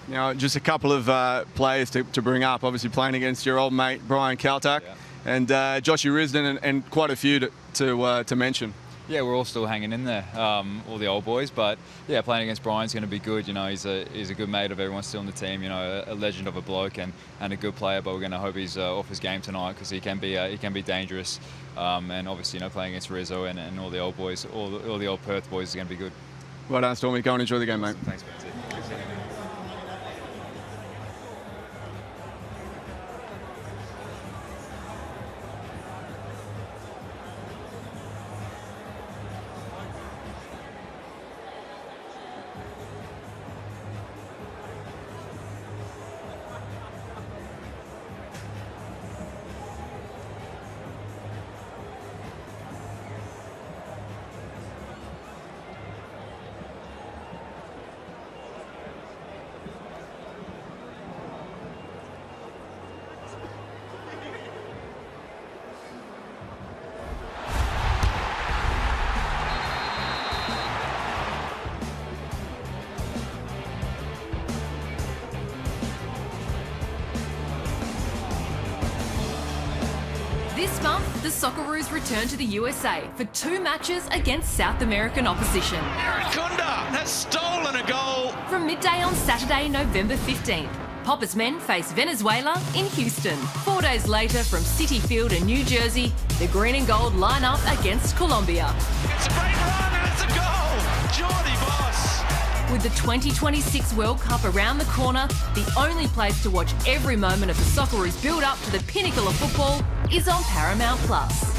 Now, just a couple of players to bring up. Obviously, playing against your old mate Brian Kaltak, and Joshy Risden, and quite a few to mention. Yeah, we're all still hanging in there, all the old boys. But yeah, playing against Brian's going to be good. You know, he's a good mate of everyone still in the team. You know, a legend of a bloke and a good player. But we're going to hope he's off his game tonight, because he can be dangerous. And obviously, you know, playing against Rizzo and all the old boys, all the old Perth boys is going to be good. Well done, Stormy. Go and enjoy the game, mate. Thanks, Benzie. This month, the Socceroos return to the USA for 2 matches against South American opposition. Kunda has stolen a goal. From midday on Saturday, November 15th, Popper's men face Venezuela in Houston. 4 days later, from Citi Field in New Jersey, the green and gold line up against Colombia. It's a great run and it's a goal. Geordie Boss. With the 2026 World Cup around the corner, the only place to watch every moment of the Socceroos build up to the pinnacle of football is on Paramount Plus.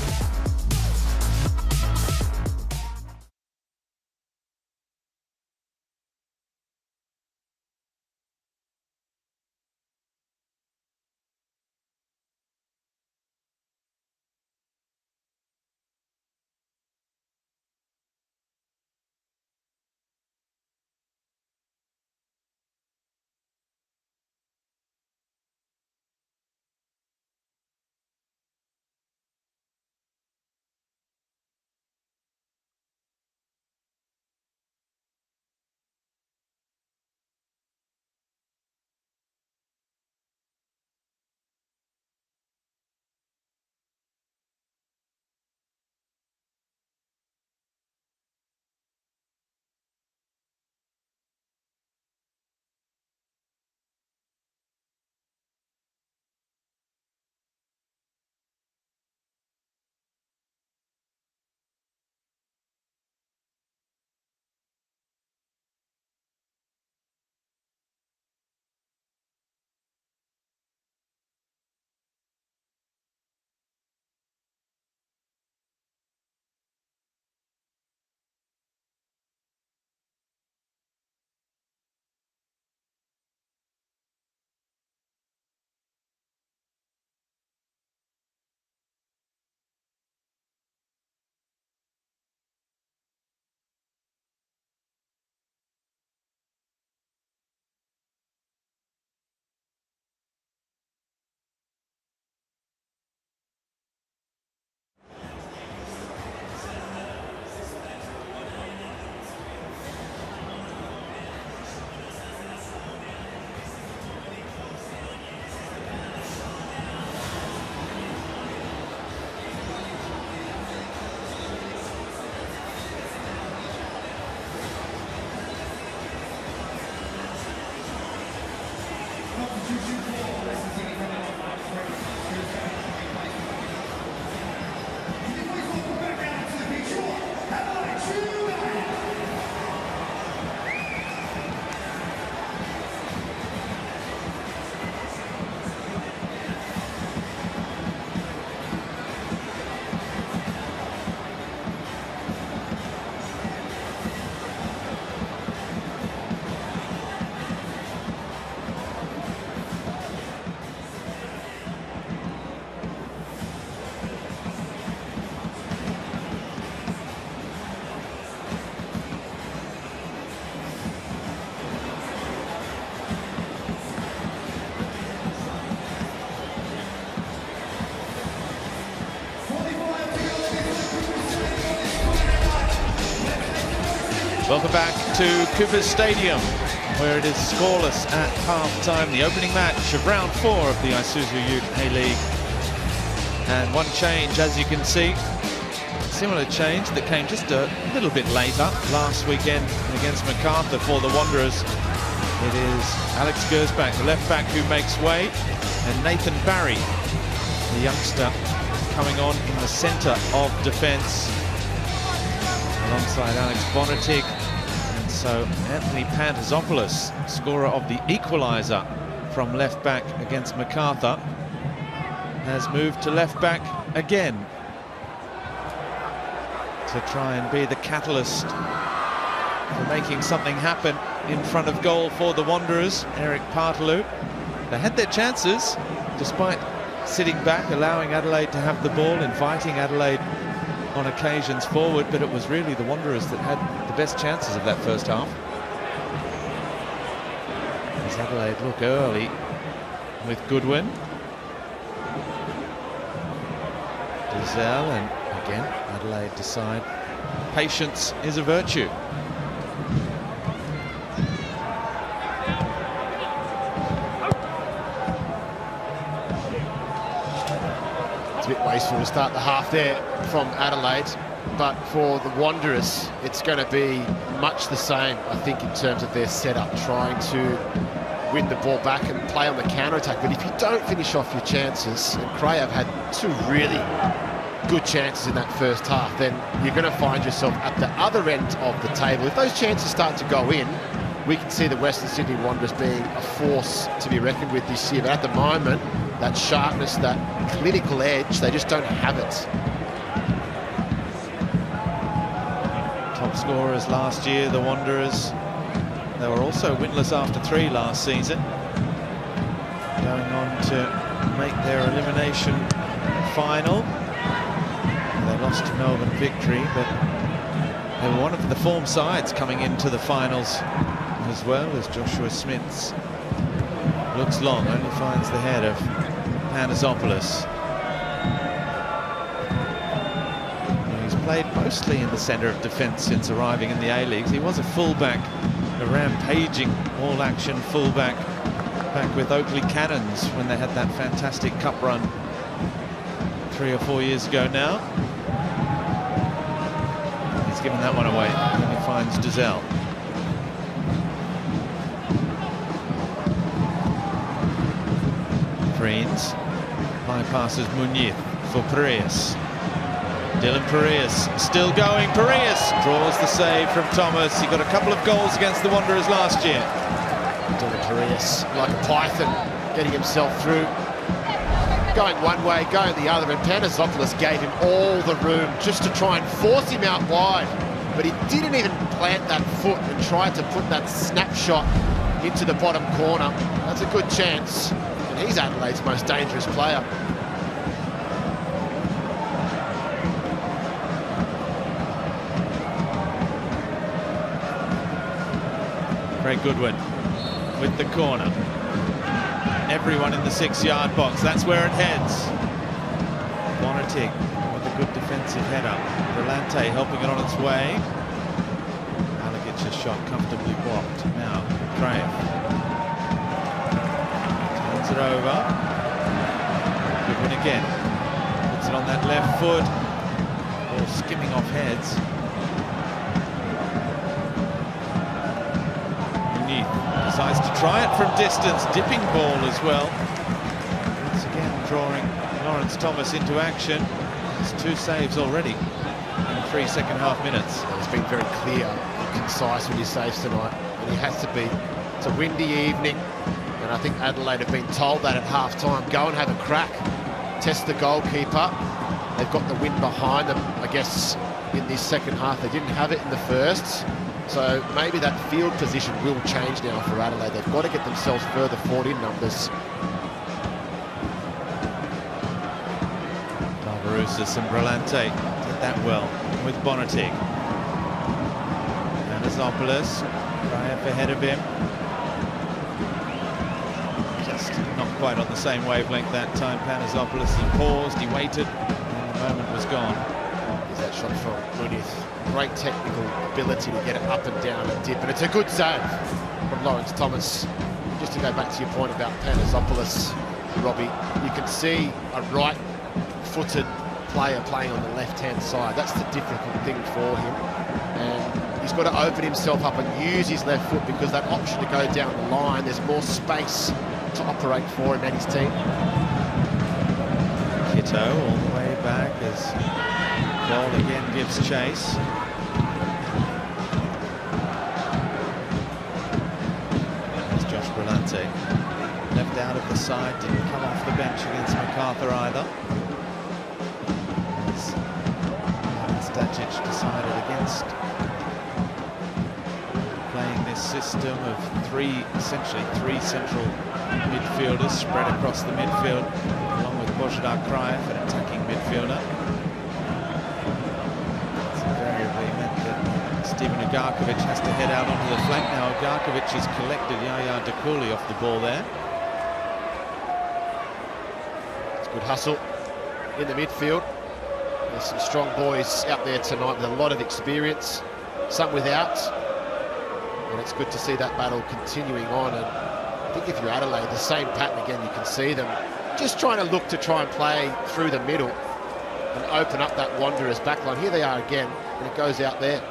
Welcome back to Coopers Stadium, where it is scoreless at half-time. The opening match of round 4 of the Isuzu UTE A-League. And one change, as you can see, similar change that came just a little bit later last weekend against MacArthur for the Wanderers. It is Alex Gersbach, the left back, who makes way, and Nathan Barry, the youngster, coming on in the centre of defence alongside Alex Bonatig. And so Anthony Pantazopoulos, scorer of the equaliser from left back against MacArthur, has moved to left back again to try and be the catalyst for making something happen in front of goal for the Wanderers. Eric Partaloo. They had their chances despite sitting back, allowing Adelaide to have the ball, inviting Adelaide on occasions forward, but it was really the Wanderers that had the best chances of that first half. As Adelaide look early with Goodwin. Dizelle, and again Adelaide decide patience is a virtue. It's a bit wasteful to start the half there from Adelaide, but for the Wanderers it's going to be much the same, I think, in terms of their setup, trying to win the ball back and play on the counter-attack. But if you don't finish off your chances, and Krayev had 2 really good chances in that first half, then you're going to find yourself at the other end of the table. If those chances start to go in, we can see the Western Sydney Wanderers being a force to be reckoned with this year. But at the moment, that sharpness, that clinical edge, they just don't have it. Top scorers last year, the Wanderers. They were also winless after 3 last season, going on to make their elimination final. They lost to Melbourne Victory, but they were one of the form sides coming into the finals as well, as Joshua Smiths looks long, only finds the head of Pantazopoulos. He's played mostly in the centre of defence since arriving in the A-Leagues. He was a fullback, a rampaging all-action fullback back with Oakley Cannons when they had that fantastic cup run 3 or 4 years ago now. He's given that one away, and he finds Dizelle. Freens bypasses Muniz for Parias. Dylan Parias still going. Parias draws the save from Thomas. He got a couple of goals against the Wanderers last year. Dylan Parias, like a python, getting himself through. Going one way, going the other, and Pantazopoulos gave him all the room just to try and force him out wide. But he didn't even plant that foot and tried to put that snapshot into the bottom corner. That's a good chance, and he's Adelaide's most dangerous player. Craig Goodwin with the corner. Everyone in the 6-yard box, that's where it heads. Bonatig with a good defensive header. Brillante helping it on its way. Alagic's shot comfortably blocked. Now, Krayev turns it over. Goodwin again. Puts it on that left foot. Ball skimming off heads. Decides to try it from distance, dipping ball as well. Once again drawing Lawrence Thomas into action. There's 2 saves already in 3 second-half minutes. He's been very clear and concise with his saves tonight, and he has to be. It's a windy evening, and I think Adelaide have been told that at half-time. Go and have a crack, test the goalkeeper. They've got the wind behind them, I guess, in this second half. They didn't have it in the first. So maybe that field position will change now for Adelaide. They've got to get themselves further forward in numbers. Barbarouses and Brillante did that well with Bonatig. Pantazopoulos, Krayev ahead of him. Just not quite on the same wavelength that time. Pantazopoulos, he paused, he waited, and the moment was gone. He's that shot from Muniz. Great technical ability to get it up and down and dip, and it's a good save from Lawrence Thomas. Just to go back to your point about Panasopoulos, Robbie, you can see a right-footed player playing on the left-hand side. That's the difficult thing for him, and he's got to open himself up and use his left foot, because that option to go down the line, there's more space to operate for him and his team. Kitto all the way back as Ball again gives chase. There's Josh Brillante. Left out of the side, didn't come off the bench against MacArthur either. Stajic decided against playing this system of essentially three central midfielders spread across the midfield, along with Božidar Krajev, an attacking midfielder. It's invariably meant that Steven Ugarkovic has to head out onto the flank. Now Ugarkovic has collected Yaya Dakuli off the ball there. It's good hustle in the midfield. There's some strong boys out there tonight with a lot of experience, some without, and it's good to see that battle continuing on. And I think if you're Adelaide, the same pattern again, you can see them just trying to look to try and play through the middle and open up that Wanderers backline. Here they are again, and it goes out there.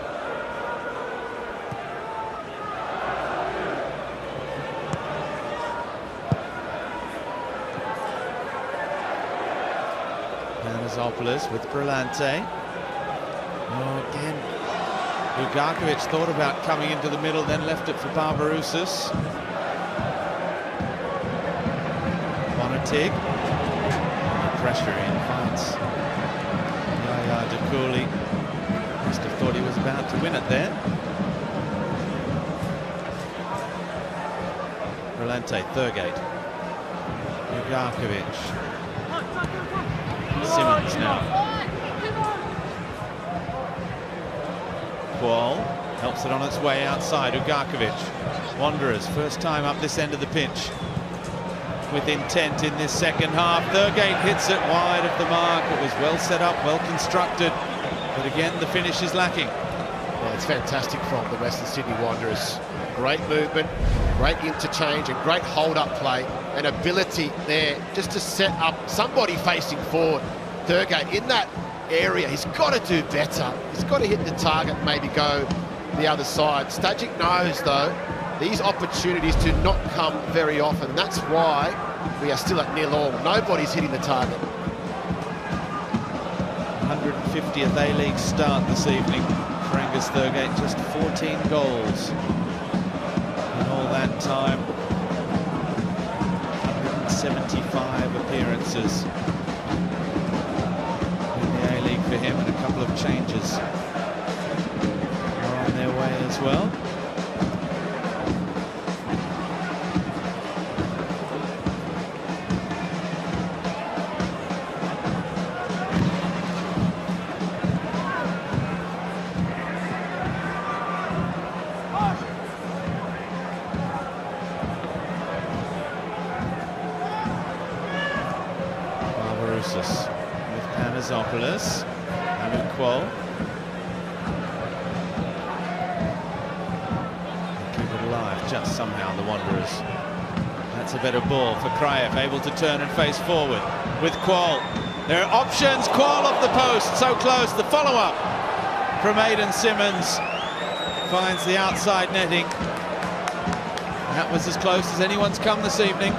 Panasopoulos with Brillante. Oh, again, Ugarkovic thought about coming into the middle, then left it for Barbarouses. Bonatig. Pressure in, finds Yaya Dakuli. Must have thought he was about to win it there. Brillante, Thurgate. Ugarkovic. Simmons now. Qual helps it on its way outside. Ugarkovic. Wanderers, first time up this end of the pitch with intent in this second half. Thurgate hits it wide of the mark. It was well set up, well constructed, but again the finish is lacking. Yeah, it's fantastic from the Western Sydney Wanderers. Great movement, great interchange, and great hold-up play, and ability there just to set up somebody facing forward. Thurgate in that area, he's got to do better. He's got to hit the target, maybe go the other side. Stajic knows, though, these opportunities do not come very often. That's why we are still at 0-0. Nobody's hitting the target. 150th A-League start this evening for Angus Thurgate, just 14 goals in all that time. 175 appearances in the A-League for him, and a couple of changes are on their way as well. With Panasopoulos, Alu Qual. Keep it alive, just somehow, the Wanderers. That's a better ball for Krajev, able to turn and face forward with Qual. There are options, Qual off the post, so close. The follow-up from Aidan Simmons finds the outside netting. That was as close as anyone's come this evening.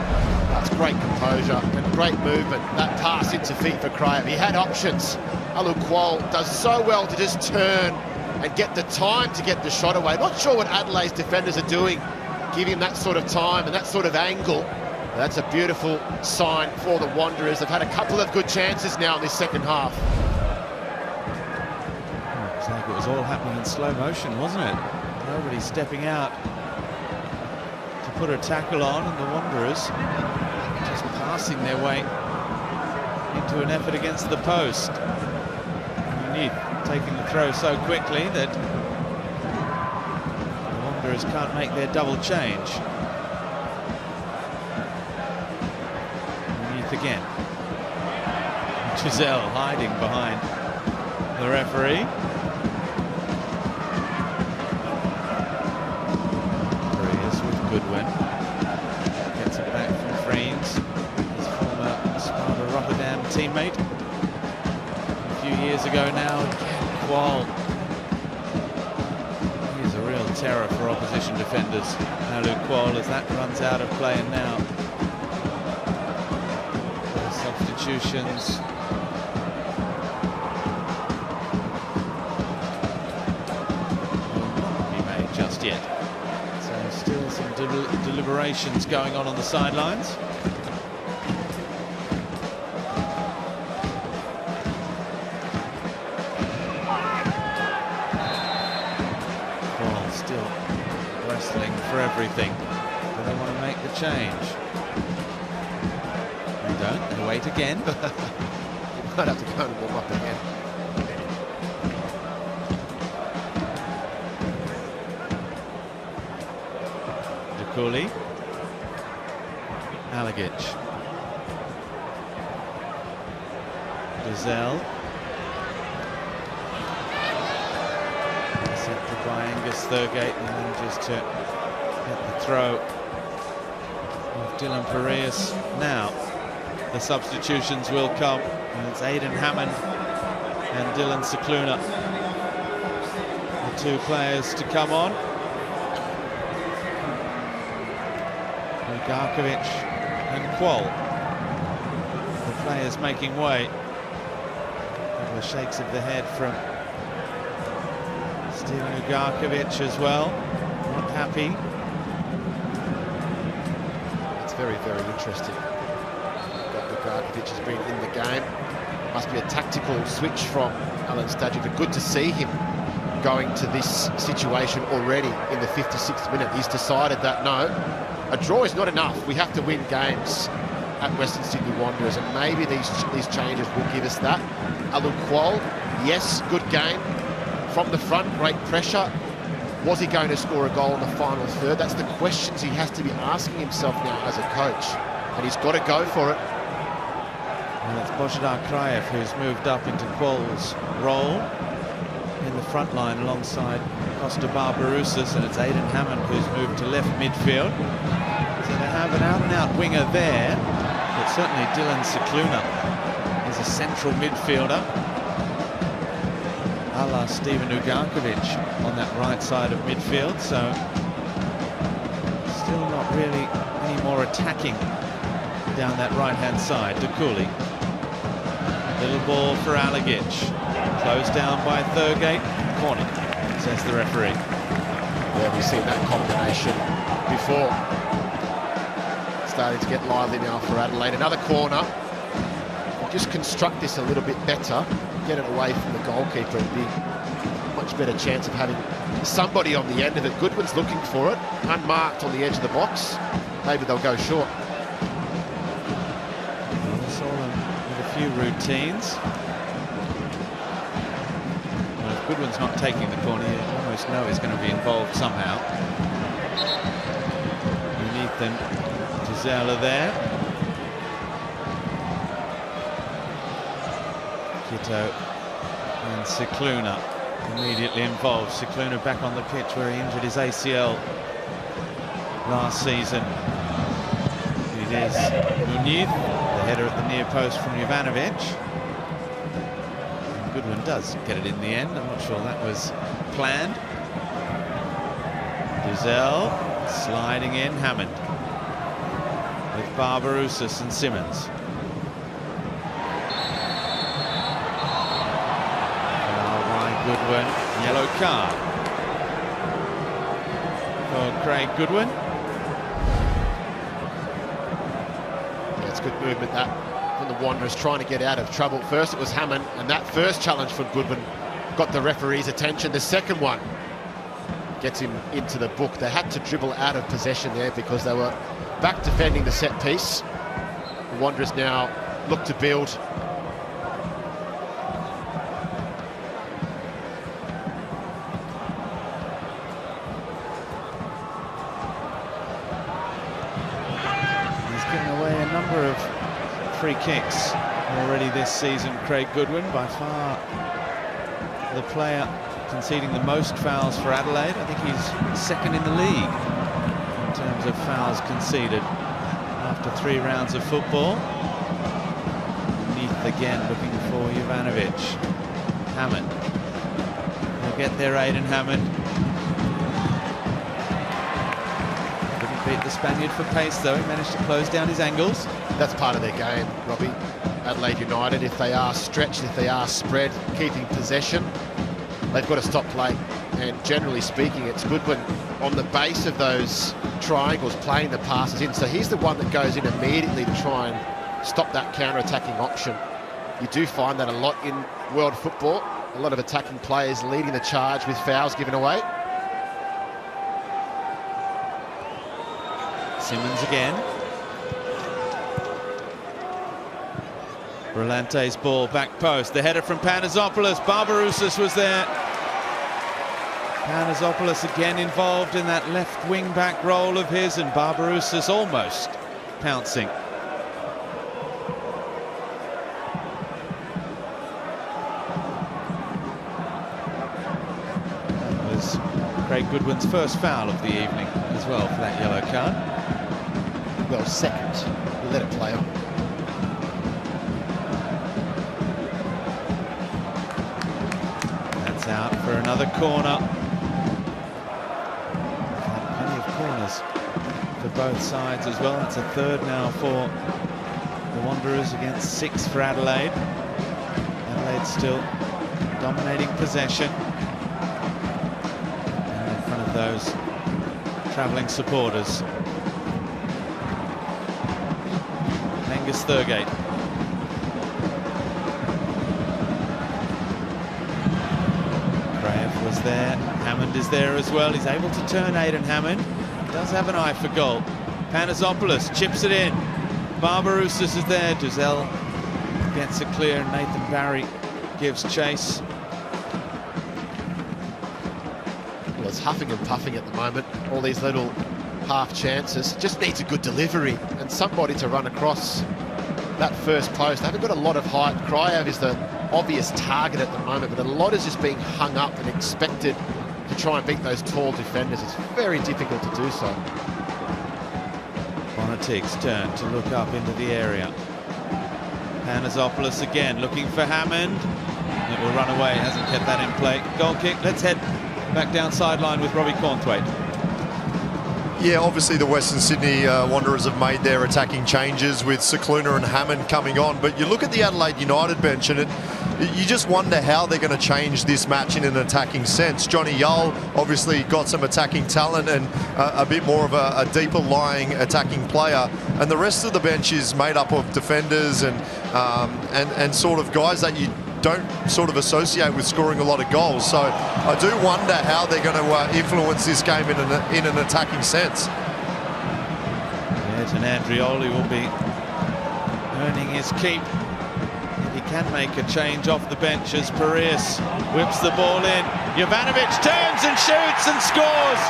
That's great composure and great movement. That pass into feet for Krajev. He had options. Alu Qual does so well to just turn and get the time to get the shot away. Not sure what Adelaide's defenders are doing, giving him that sort of time and that sort of angle. That's a beautiful sign for the Wanderers. They've had a couple of good chances now in this second half. Oh, it's like it was all happening in slow motion, wasn't it? Nobody stepping out to put a tackle on, and the Wanderers just passing their way into an effort against the post. Munith taking the throw so quickly that the Wanderers can't make their double change. Munith again. Giselle hiding behind the referee. Arias with Goodwin. Gets it back from Freens, his former Sparta Rotterdam teammate. A few years ago now, again, Qual. He's a real terror for opposition defenders. Alu Qual, as that runs out of play, and now substitutions. Will not be made just yet. So still some deliberations going on the sidelines. Well, still wrestling for everything. Do they want to make the change? They don't. They wait again. You might have to go and warm up again. Cooley, Alagic, Gazelle, intercepted by Angus Thurgate, and then just to get the throw of Dylan Parias. Now the substitutions will come, and it's Aidan Hammond and Dylan Cicluna, the two players to come on. Garkovic and Qual, the players making way. A couple of shakes of the head from Steven Ugarkovic as well, not happy. It's very, very interesting. Ugarkovic has been in the game. Must be a tactical switch from Alan Stadgy, but good to see him going to this situation already in the 56th minute. He's decided that no, a draw is not enough. We have to win games at Western Sydney Wanderers, and maybe these changes will give us that. Alu Qual, yes, good game. From the front, great pressure. Was he going to score a goal in the final third? That's the questions he has to be asking himself now as a coach, and he's got to go for it. And it's Božidar Krajev who's moved up into Qual's role in the front line alongside Costa Barbarouses, and it's Aidan Hammond who's moved to left midfield. So they have an out-and-out winger there, but certainly Dylan Cicluna is a central midfielder, a la Steven Ugarkovic on that right side of midfield. So still not really any more attacking down that right-hand side. De Cooley, little ball for Alagic, closed down by Thurgate, corner, says the referee. Yeah, we've seen that combination before. Starting to get lively now for Adelaide. Another corner. Just construct this a little bit better, get it away from the goalkeeper, it'd be a much better chance of having somebody on the end of it. Goodwin's looking for it, unmarked on the edge of the box. Maybe they'll go short. We saw them with a few routines. Well, if Goodwin's not taking the corner, you almost know he's going to be involved somehow. Underneath them, Giselle are there. Kito and Cicluna immediately involved. Cicluna back on the pitch where he injured his ACL last season. It is Muniz, the header at the near post from Jovanovic. And Goodwin does get it in the end. I'm not sure that was planned. Giselle sliding in, Hammond with Barbarouses and Simmons. Goodwin, yellow card for Craig Goodwin. That's good movement that from the Wanderers, trying to get out of trouble. First it was Hammond, and that first challenge for Goodwin got the referee's attention. The second one gets him into the book. They had to dribble out of possession there because they were back defending the set piece. The Wanderers now look to build. Free kicks already this season, Craig Goodwin, by far the player conceding the most fouls for Adelaide. I think he's second in the league in terms of fouls conceded after 3 rounds of football. Neath again looking for Jovanovic. Hammond. They'll get there, Aidan Hammond. Couldn't beat the Spaniard for pace though. He managed to close down his angles. That's part of their game, Robbie. Adelaide United, if they are stretched, if they are spread, keeping possession, they've got to stop play. And generally speaking, it's Goodwin on the base of those triangles playing the passes in. So he's the one that goes in immediately to try and stop that counter-attacking option. You do find that a lot in world football. A lot of attacking players leading the charge with fouls given away. Simmons again. Brillante's ball, back post. The header from Panazopoulos. Barbarouses was there. Panazopoulos again involved in that left wing-back role of his, and Barbarouses almost pouncing. That was Craig Goodwin's first foul of the evening as well for that yellow card. Well, second. You let it play on. That's out for another corner. Plenty of corners for both sides as well. That's a third now for the Wanderers against 6 for Adelaide. Adelaide still dominating possession. And in front of those travelling supporters. Angus Thurgate. Grave was there. Hammond is there as well. He's able to turn Aidan Hammond. He does have an eye for goal. Panazopoulos chips it in. Barbarouses is there. Duzel gets it clear. Nathan Barry gives chase. Well, it's huffing and puffing at the moment. All these little half chances. Just needs a good delivery and somebody to run across that first post. They haven't got a lot of height. Kryev is the obvious target at the moment, but a lot is just being hung up and expected to try and beat those tall defenders. It's very difficult to do so. Bonatig's turn to look up into the area. Panazopoulos again looking for Hammond. It will run away, hasn't kept that in play. Goal kick. Let's head back down sideline with Robbie Cornthwaite. Yeah, obviously the Western Sydney Wanderers have made their attacking changes with Cicluna and Hammond coming on. But you look at the Adelaide United bench and you just wonder how they're going to change this match in an attacking sense. Johnny Yull obviously got some attacking talent and a bit more of a deeper lying attacking player. And the rest of the bench is made up of defenders and sort of guys that you don't sort of associate with scoring a lot of goals. So I do wonder how they're going to influence this game in an attacking sense. Yes, and Andrioli will be earning his keep. He can make a change off the bench as Parias whips the ball in. Jovanovic turns and shoots and scores.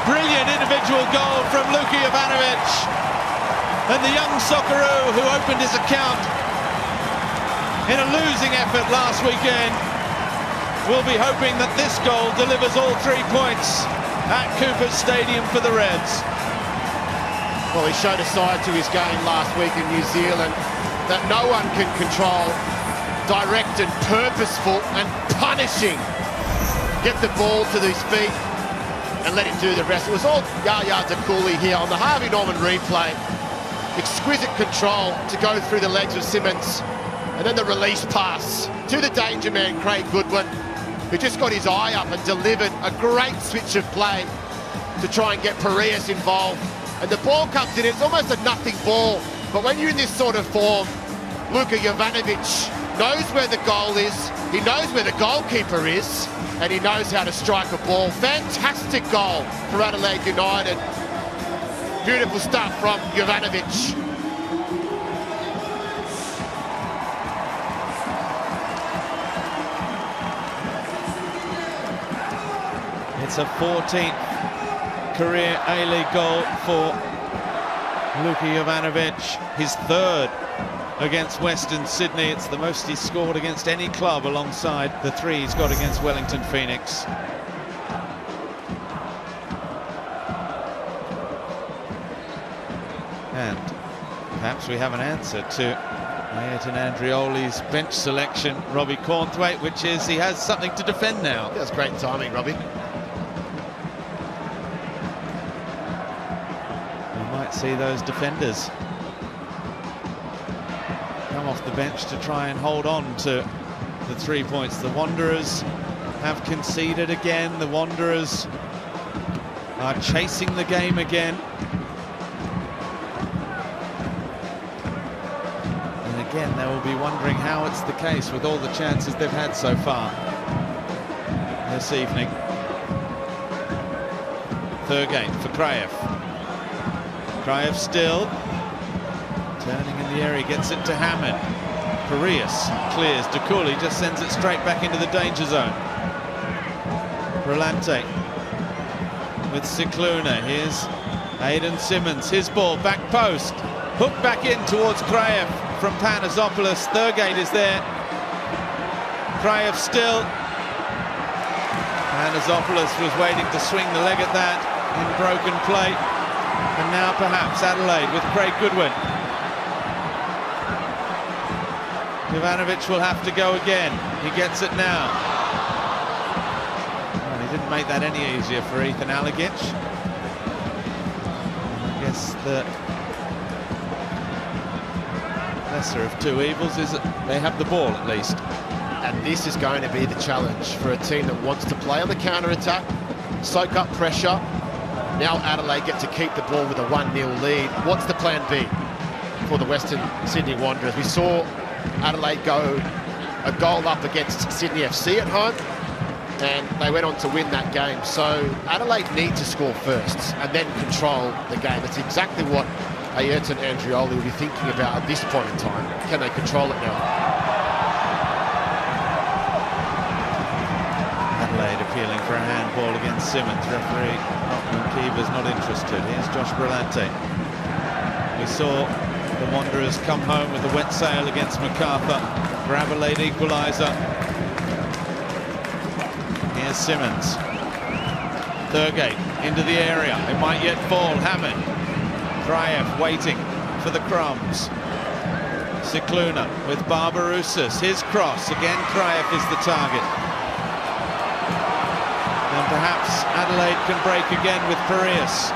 Brilliant individual goal from Luka Jovanovic. And the young Socceroo who opened his account in a losing effort last weekend will be hoping that this goal delivers all 3 points at Coopers Stadium for the Reds. Well, he showed a side to his game last week in New Zealand that no one can control. Direct and purposeful and punishing. Get the ball to his feet and let him do the rest. It was all Yaya Cooley here on the Harvey Norman replay. Exquisite control to go through the legs of Simmons. And then the release pass to the danger man, Craig Goodwin, who just got his eye up and delivered a great switch of play to try and get Parias involved. And the ball comes in, it's almost a nothing ball. But when you're in this sort of form, Luka Jovanovic knows where the goal is, he knows where the goalkeeper is, and he knows how to strike a ball. Fantastic goal for Adelaide United. Beautiful stuff from Jovanovic. It's a 14th career A-League goal for Luka Jovanovic, his 3rd against Western Sydney. It's the most he's scored against any club alongside the 3 he's got against Wellington Phoenix. And perhaps we have an answer to Ayrton Andreoli's bench selection, Robbie Cornthwaite, which is he has something to defend now. That's great timing, Robbie. We might see those defenders come off the bench to try and hold on to the 3 points. The Wanderers have conceded again. The Wanderers are chasing the game again. Again, they will be wondering how it's the case with all the chances they've had so far this evening. Thurgate for Kraev. Kraev still turning in the area, gets it to Hammond. Parias clears. Dakuli just sends it straight back into the danger zone. Brillante with Cicluna. Here's Aidan Simmons. His ball, back post. Hooked back in towards Kraev from Panazopoulos. Thurgate is there. Kraev still. Panazopoulos was waiting to swing the leg at that in broken play. And now perhaps Adelaide with Craig Goodwin. Ivanovic will have to go again. He gets it now. Well, he didn't make that any easier for Ethan Alagic. I guess the lesser of two evils is that they have the ball at least. And this is going to be the challenge for a team that wants to play on the counter-attack, soak up pressure. Now Adelaide get to keep the ball with a 1-0 lead. What's the plan B for the Western Sydney Wanderers? We saw Adelaide go a goal up against Sydney FC at home, and they went on to win that game. So Adelaide need to score first and then control the game. That's exactly what Ayrton Andreoli will be thinking about at this point in time. Can they control it now? Adelaide appealing for a handball against Simmons. Referee Kiva's not interested. Here's Josh Brillante. We saw the Wanderers come home with a wet sail against MacArthur. Grab a late equaliser. Here's Simmons. Thurgate into the area. It might yet fall. Hammond. Kraev waiting for the crumbs. Cicluna with Barbarouses. His cross. Again, Kraev is the target. And perhaps Adelaide can break again with Parias.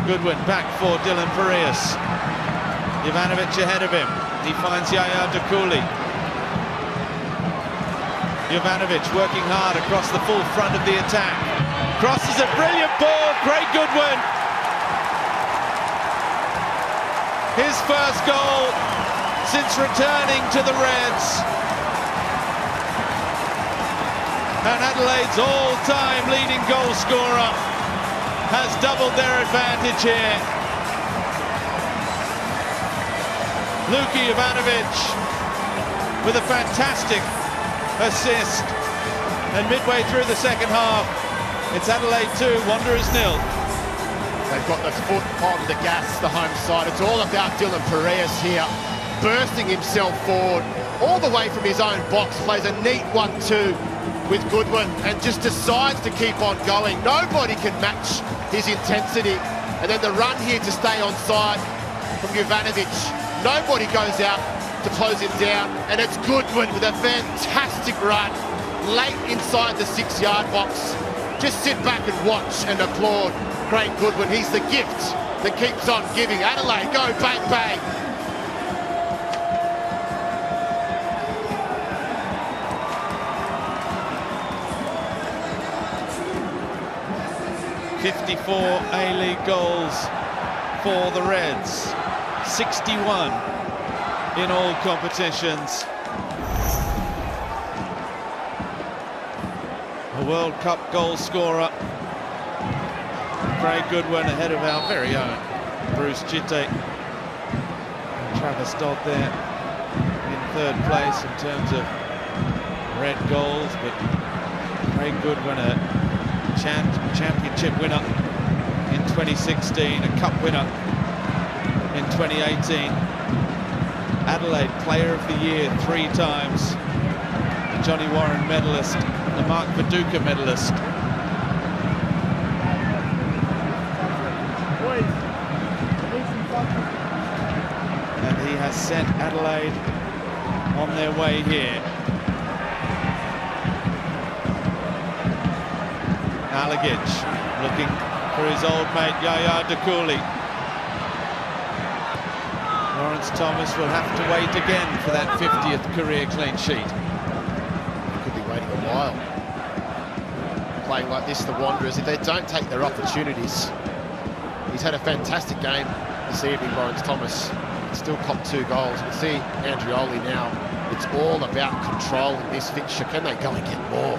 Goodwin back for Dylan Parias. Ivanovic ahead of him. He finds Yaya Dakuli. Ivanovic working hard across the full front of the attack. Crosses a brilliant ball. Craig Goodwin. His first goal since returning to the Reds. And Adelaide's all-time leading goal scorer has doubled their advantage here. Luki Ivanovic with a fantastic assist. And midway through the second half, it's Adelaide 2, Wanderers 0. They've got the foot on the gas, the home side. It's all about Dylan Parias here, bursting himself forward all the way from his own box, plays a neat 1-2 with Goodwin and just decides to keep on going. Nobody can match his intensity. And then the run here to stay on side from Ivanovic. Nobody goes out to close him down. And it's Goodwin with a fantastic run late inside the 6-yard box. Just sit back and watch and applaud Craig Goodwin. He's the gift that keeps on giving. Adelaide go bang, bang. '54 A-League goals for the Reds. 61 in all competitions. A World Cup goal scorer. Craig Goodwin ahead of our very own Bruce Jitte. Travis Dodd there in third place in terms of red goals, but Craig Goodwin a championship winner in 2016, a cup winner in 2018. Adelaide Player of the Year 3 times, the Johnny Warren medalist, the Mark Viduka medalist. And he has sent Adelaide on their way here. Alagic looking for his old mate Yaya Dakuli. Lawrence Thomas will have to wait again for that 50th career clean sheet. He could be waiting a while. Playing like this, the Wanderers, if they don't take their opportunities. He's had a fantastic game this evening, Lawrence Thomas. Still copped 2 goals. You can see Andrioli now. It's all about control in this fixture. Can they go and get more?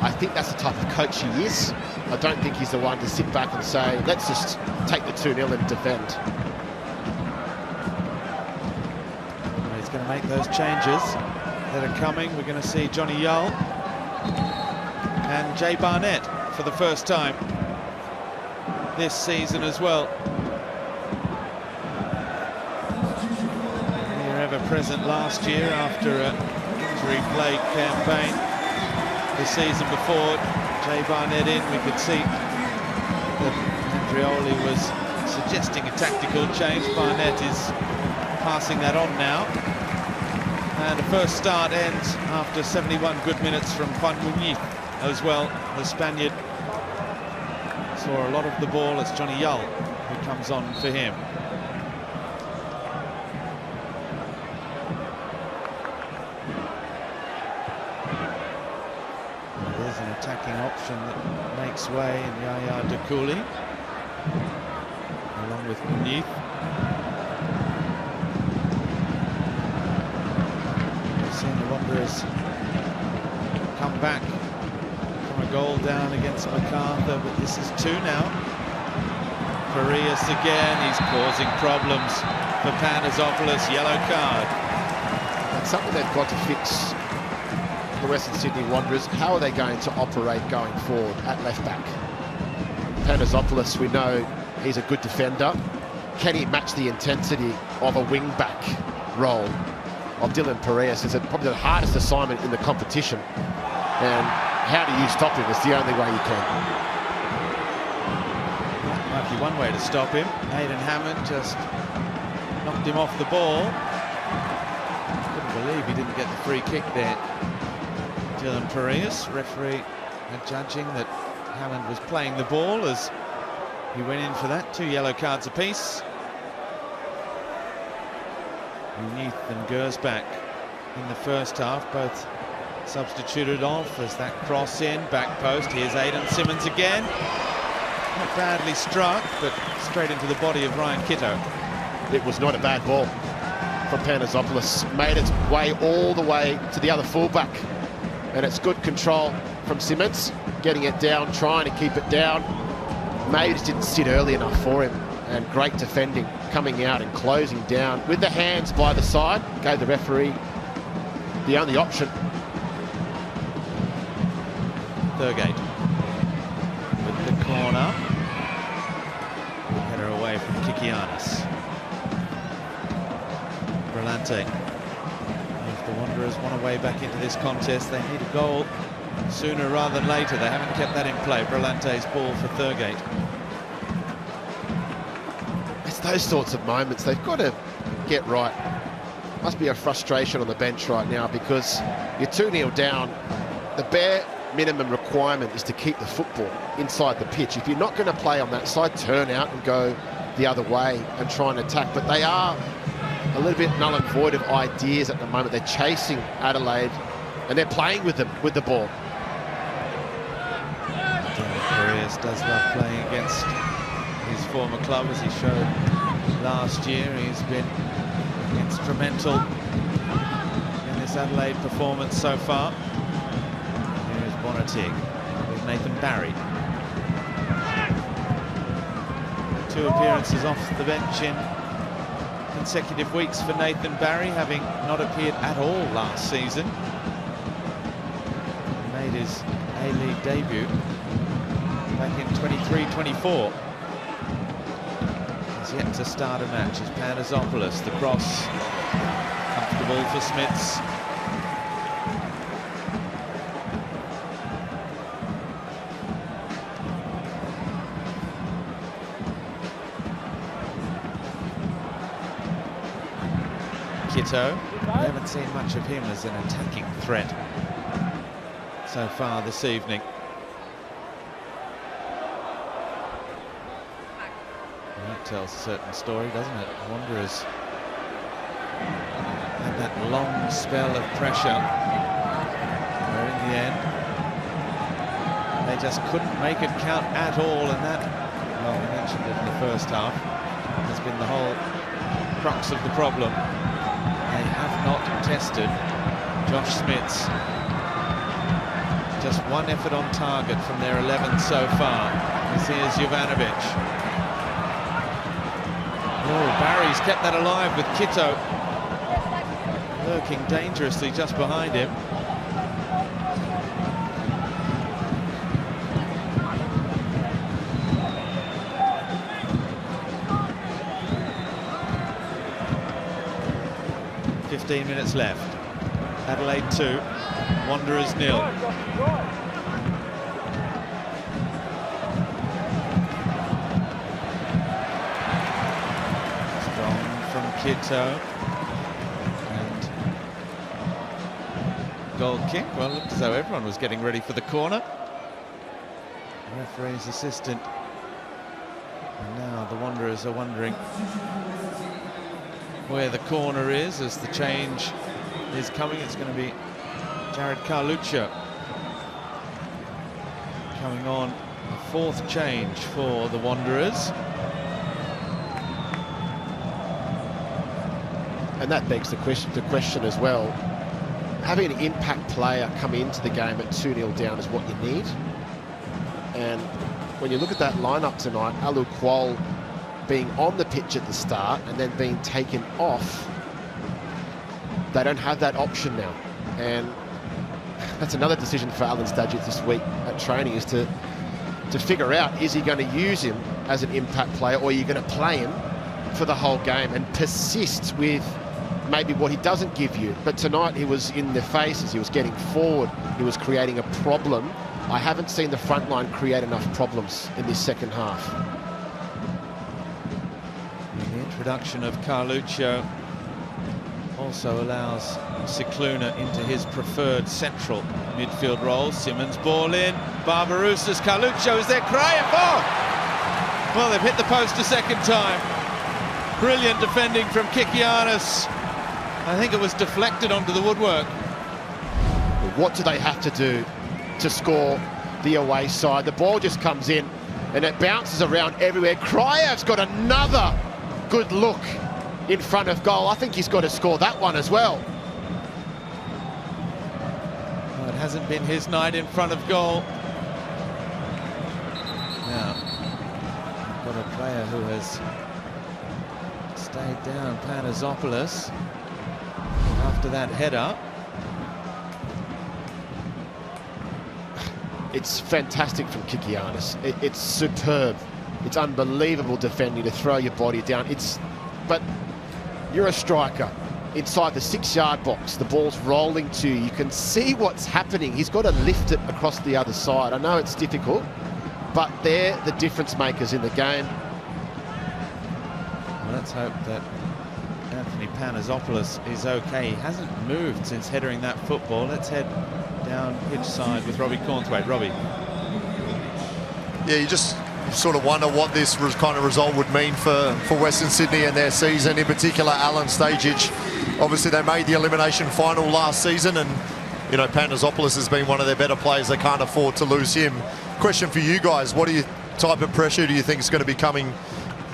I think that's the type of coach he is. I don't think he's the one to sit back and say, let's just take the 2-0 and defend. He's going to make those changes that are coming. We're going to see Johnny Yull and Jay Barnett for the first time this season as well. Here ever present last year after an injury-plagued campaign. The season before, Jay Barnett in, we could see that Andrioli was suggesting a tactical change. Barnett is passing that on now. And the first start ends after 71 good minutes from Juan Muñiz as well. The Spaniard saw a lot of the ball. It's Johnny Yull who comes on for him. There's an attacking option that makes way in Yaya Dakuli, along with Muñiz. We've seen the Wanderers come back from a goal down against MacArthur, but this is 2 now. Farias again, he's causing problems for Panazopoulos, yellow card. It's something they've got to fix. The Western Sydney Wanderers, how are they going to operate going forward at left back? Panazopoulos, we know he's a good defender. Can he match the intensity of a wing back role of Dylan Parias? Is it probably the hardest assignment in the competition? And how do you stop him? It's the only way you can. Might be one way to stop him. Aidan Hammond just knocked him off the ball. Couldn't believe he didn't get the free kick there. Dylan Parias, referee judging that Hammond was playing the ball as he went in for that. 2 yellow cards apiece. Muñiz and Gersbach in the first half, both substituted off as that cross in, back post. Here's Aidan Simmons again. Not badly struck, but straight into the body of Ryan Kitto. It was not a bad ball from Panazopoulos. Made its way all the way to the other fullback. And it's good control from Simmons, getting it down, trying to keep it down. Maybe just didn't sit early enough for him. And great defending, coming out and closing down with the hands by the side. Gave the referee the only option. Thurgate with the corner. Header away from Kikianis. Brillante. If the Wanderers want a way back into this contest, they need a goal sooner rather than later. They haven't kept that in play. Brillante's ball for Thurgate. It's those sorts of moments they've got to get right. Must be a frustration on the bench right now because you're 2-0 down. The bare minimum requirement is to keep the football inside the pitch. If you're not going to play on that side, turn out and go the other way and try and attack. But they are a little bit null and void of ideas at the moment. They're chasing Adelaide and they're playing with them, with the ball. Farias does love playing against his former club, as he showed last year. He's been instrumental in this Adelaide performance so far. Here's Bonatig with Nathan Barry. 2 appearances off the bench in consecutive weeks for Nathan Barry, having not appeared at all last season. He made his A-League debut back in 23-24. As yet to start a match is Panasopoulos. The cross, comfortable for Smits. Kitto, we haven't seen much of him as an attacking threat so far this evening. Well, that tells a certain story, doesn't it? Wanderers had that long spell of pressure where in the end they just couldn't make it count at all, and that, well, we mentioned it in the first half, has been the whole crux of the problem. They have not tested Josh Smits. Just one effort on target from their 11 so far. This is Jovanovic. Oh, Barry's kept that alive with Kitto lurking dangerously just behind him. Minutes left. Adelaide 2, Wanderers 0. Strong from Kitto. And goal kick. Well, it looked as though everyone was getting ready for the corner. Referee's assistant. And now the Wanderers are wondering where the corner is as the change is coming. It's going to be Jared Carluccio coming on, the fourth change for the Wanderers. And that begs the question as well. Having an impact player come into the game at 2-0 down is what you need. And when you look at that lineup tonight, Alu Kuol being on the pitch at the start and then being taken off, they don't have that option now. And that's another decision for Alan Stadgett this week at training, is to figure out, is he going to use him as an impact player, or are you going to play him for the whole game and persist with maybe what he doesn't give you? But tonight he was in their faces, he was getting forward, he was creating a problem. I haven't seen the front line create enough problems in this second half. The introduction of Carluccio also allows Cicluna into his preferred central midfield role. Simmons ball in, Barbarousas, Carluccio is there, crying for! Well, they've hit the post a second time. Brilliant defending from Kikianis. I think it was deflected onto the woodwork. What do they have to do to score the away side? The ball just comes in and it bounces around everywhere. Krajev's got another good look in front of goal. I think he's got to score that one as well. Well, it hasn't been his night in front of goal. Now, got a player who has stayed down, Panasopoulos, after that header. It's fantastic from Kikianis. It's superb. It's unbelievable defending, to throw your body down. But you're a striker inside the 6-yard box. The ball's rolling to you. You can see what's happening. He's got to lift it across the other side. I know it's difficult, but they're the difference makers in the game. Well, let's hope that Anthony Panasopoulos is okay. He hasn't moved since headering that football. Let's head down pitch side with Robbie Cornthwaite. Robbie. Yeah, you just sort of wonder what this kind of result would mean for Western Sydney and their season, in particular Alan Stadgett. Obviously they made the elimination final last season, and you know, Panasopoulos has been one of their better players. They can't afford to lose him. Question for you guys, what type of pressure do you think is going to be coming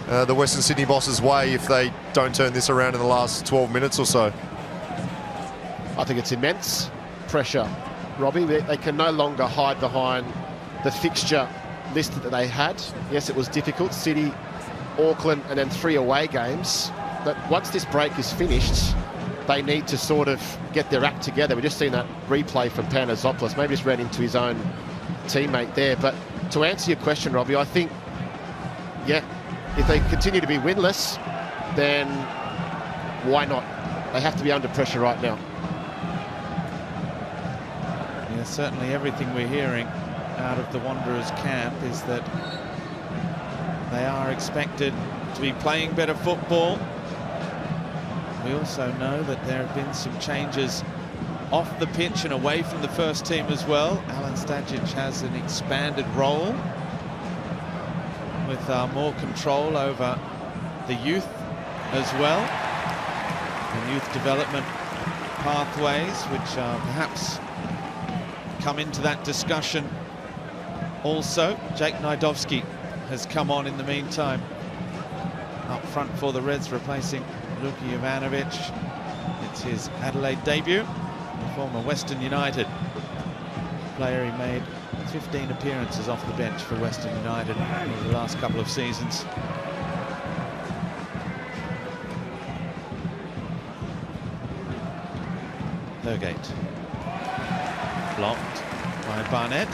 the Western Sydney Boss's way if they don't turn this around in the last 12 minutes or so? I think it's immense pressure, Robbie. They can no longer hide behind the fixture list that they had. Yes, it was difficult. City, Auckland, and then 3 away games. But once this break is finished, they need to sort of get their act together. We've just seen that replay from Panasopoulos. Maybe just ran into his own teammate there. But to answer your question, Robbie, I think, yeah, if they continue to be winless, then why not? They have to be under pressure right now. Yeah, certainly everything we're hearing out of the Wanderers camp is that they are expected to be playing better football. We also know that there have been some changes off the pitch and away from the first team as well. Alan Stajic has an expanded role with more control over the youth as well, and youth development pathways, which perhaps come into that discussion also. Jake Nidovsky has come on in the meantime up front for the Reds, replacing Luka Jovanovic. It's his Adelaide debut. The former Western United player, he made 15 appearances off the bench for Western United in the last couple of seasons. Thurgate. Blocked by Barnett.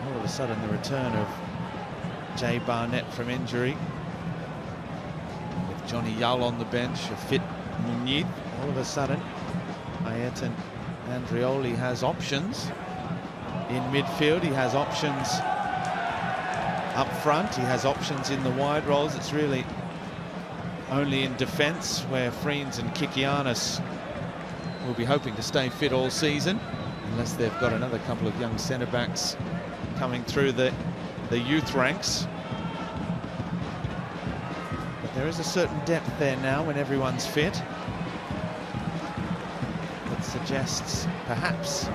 All of a sudden the return of Jay Barnett from injury, with Johnny Yull on the bench, a fit Munith. All of a sudden Ayrton Andrioli has options in midfield, he has options up front, he has options in the wide roles. It's really only in defence where Freens and Kikianis will be hoping to stay fit all season, unless they've got another couple of young centre-backs coming through the youth ranks. But there is a certain depth there now when everyone's fit that suggests perhaps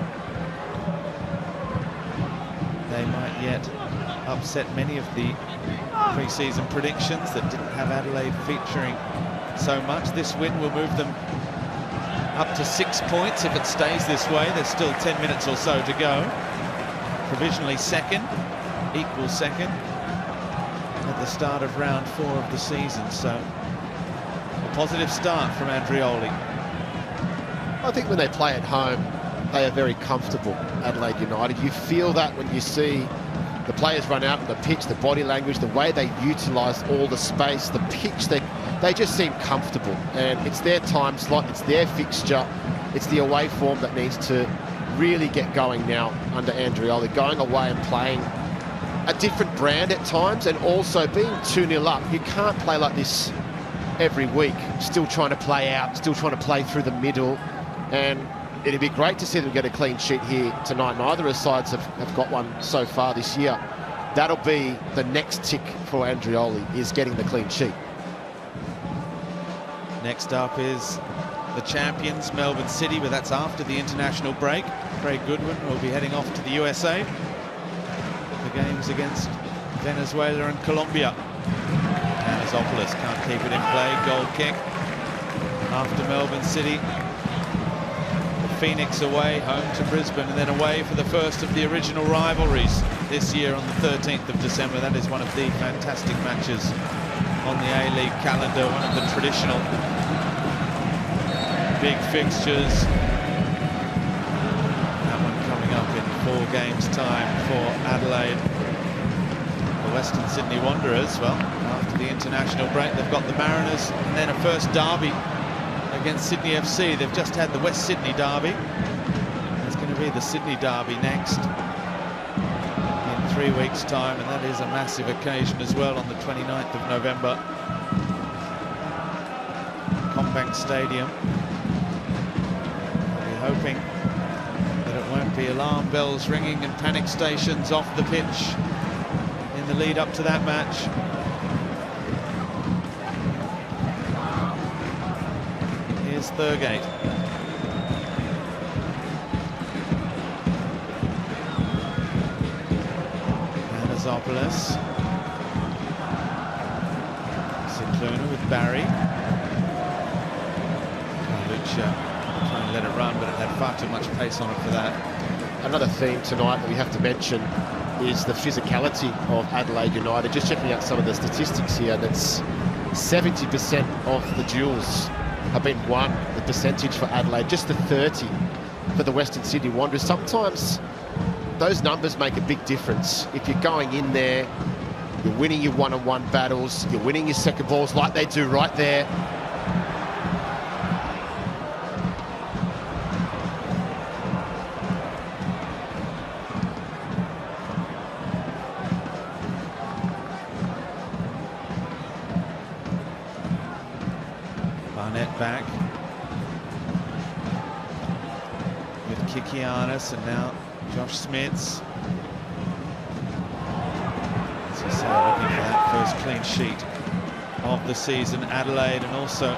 they might yet upset many of the pre-season predictions that didn't have Adelaide featuring so much. This win will move them up to 6 points if it stays this way. There's still 10 minutes or so to go. Provisionally second, equal second at the start of round 4 of the season. So a positive start from Andrioli. I think when they play at home, they are very comfortable, Adelaide United. You feel that when you see the players run out on the pitch, the body language, the way they utilise all the space, the pitch, they just seem comfortable. And it's their time slot, it's their fixture, it's the away form that needs to really get going now under Andrioli, going away and playing a different brand at times, and also being 2-0 up. You can't play like this every week, still trying to play out, still trying to play through the middle. And it'd be great to see them get a clean sheet here tonight. Neither of the sides have got one so far this year. That'll be the next tick for Andrioli, is getting the clean sheet. Next up is the champions, Melbourne City, but that's after the international break. Craig Goodwin will be heading off to the USA. The games against Venezuela and Colombia. Anasopoulos can't keep it in play. Goal kick after Melbourne City. Phoenix away, home to Brisbane, and then away for the first of the original rivalries this year on the 13th of December. That is one of the fantastic matches on the A-League calendar, one of the traditional big fixtures. That one coming up in 4 games' time for Adelaide. The Western Sydney Wanderers, well, after the international break, they've got the Mariners and then a first derby against Sydney FC. They've just had the West Sydney derby. There's going to be the Sydney derby next in 3 weeks' time, and that is a massive occasion as well on the 29th of November. Combank Stadium. I'll be hoping that it won't be alarm bells ringing and panic stations off the pitch in the lead up to that match. Here's Thurgate. Anasopoulos. Cicluna with Barry. Carluccia trying to let it run, but it had far too much pace on it for that. Another theme tonight that we have to mention is the physicality of Adelaide United. Just checking out some of the statistics here, that's 70% of the duels have been won, the percentage for Adelaide, just the 30 for the Western Sydney Wanderers. Sometimes those numbers make a big difference. If you're going in there, you're winning your one-on-one battles, you're winning your second balls like they do right there. Barnett back with Kikianis, and now Josh Smits. As you say, looking for that first clean sheet of the season, Adelaide, and also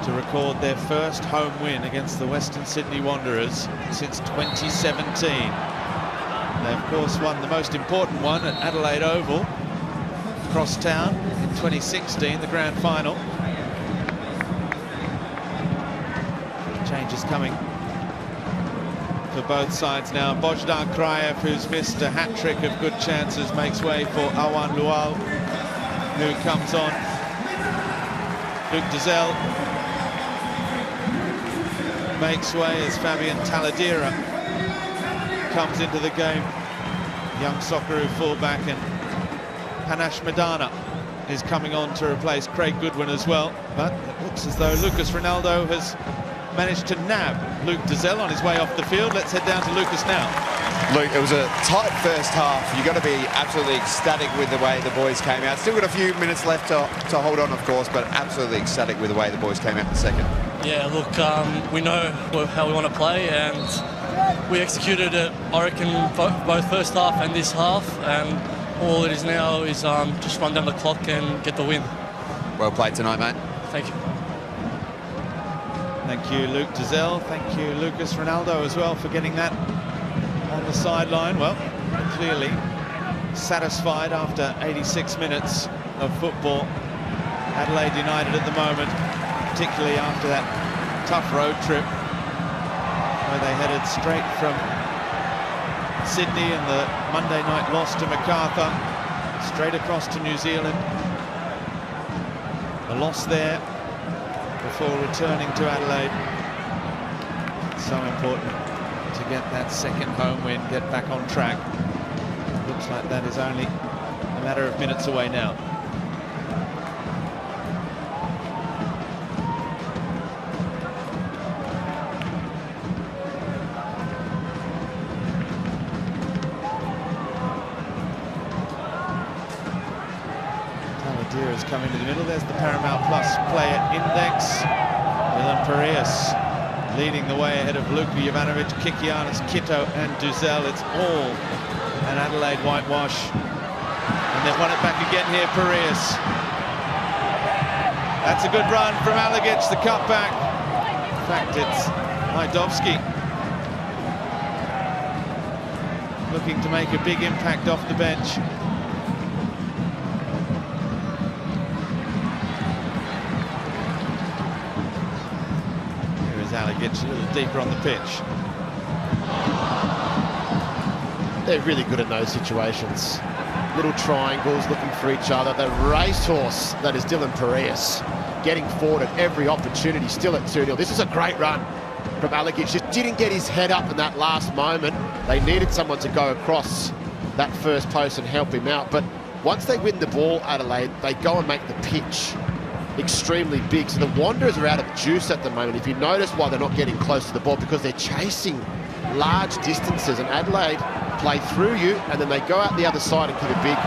to record their first home win against the Western Sydney Wanderers since 2017. They, of course, won the most important one at Adelaide Oval, across town, in 2016, the grand final. Changes coming for both sides now. Bojdar Kraev, who's missed a hat-trick of good chances, makes way for Awan Lual, who comes on. Luke Dizelle makes way as Fabian Taladera comes into the game. Young Socceroo fullback, and Panache Madana is coming on to replace Craig Goodwin as well. But it looks as though Lucas Ronaldo has managed to nab Luke Dizelle on his way off the field. Let's head down to Lucas now. Luke, it was a tight first half. You've got to be absolutely ecstatic with the way the boys came out. Still got a few minutes left to hold on, of course, but absolutely ecstatic with the way the boys came out in the second. Yeah, look, we know how we want to play, and we executed it, I reckon, both first half and this half, and all it is now is just run down the clock and get the win. Well played tonight, mate. Thank you. Thank you, Luke Dizelle. Thank you, Lucas Ronaldo, as well, for getting that on the sideline. Well, clearly satisfied after 86 minutes of football. Adelaide United at the moment, particularly after that tough road trip where they headed straight from Sydney and the Monday night loss to Macarthur, straight across to New Zealand. A loss there before returning to Adelaide. So important to get that second home win, get back on track. Looks like that is only a matter of minutes away now. Taladera's coming to the middle. There's the Paramount Plus player index. Dylan Parias leading the way ahead of Luka Jovanovic, Kikianis, Kito and Dizelle. It's all an Adelaide whitewash. And they've won it back again here, Parias. That's a good run from Alagic, the cutback. In fact, it's Majdovski looking to make a big impact off the bench. Alagic a little deeper on the pitch. They're really good in those situations. Little triangles looking for each other. The racehorse that is Dylan Parias, getting forward at every opportunity, still at 2-0. This is a great run from Alagic. Just didn't get his head up in that last moment. They needed someone to go across that first post and help him out. But once they win the ball, Adelaide, they go and make the pitch extremely big. So the Wanderers are out of juice at the moment. If you notice why they're not getting close to the ball, because they're chasing large distances, and Adelaide play through you and then they go out the other side and kick it big.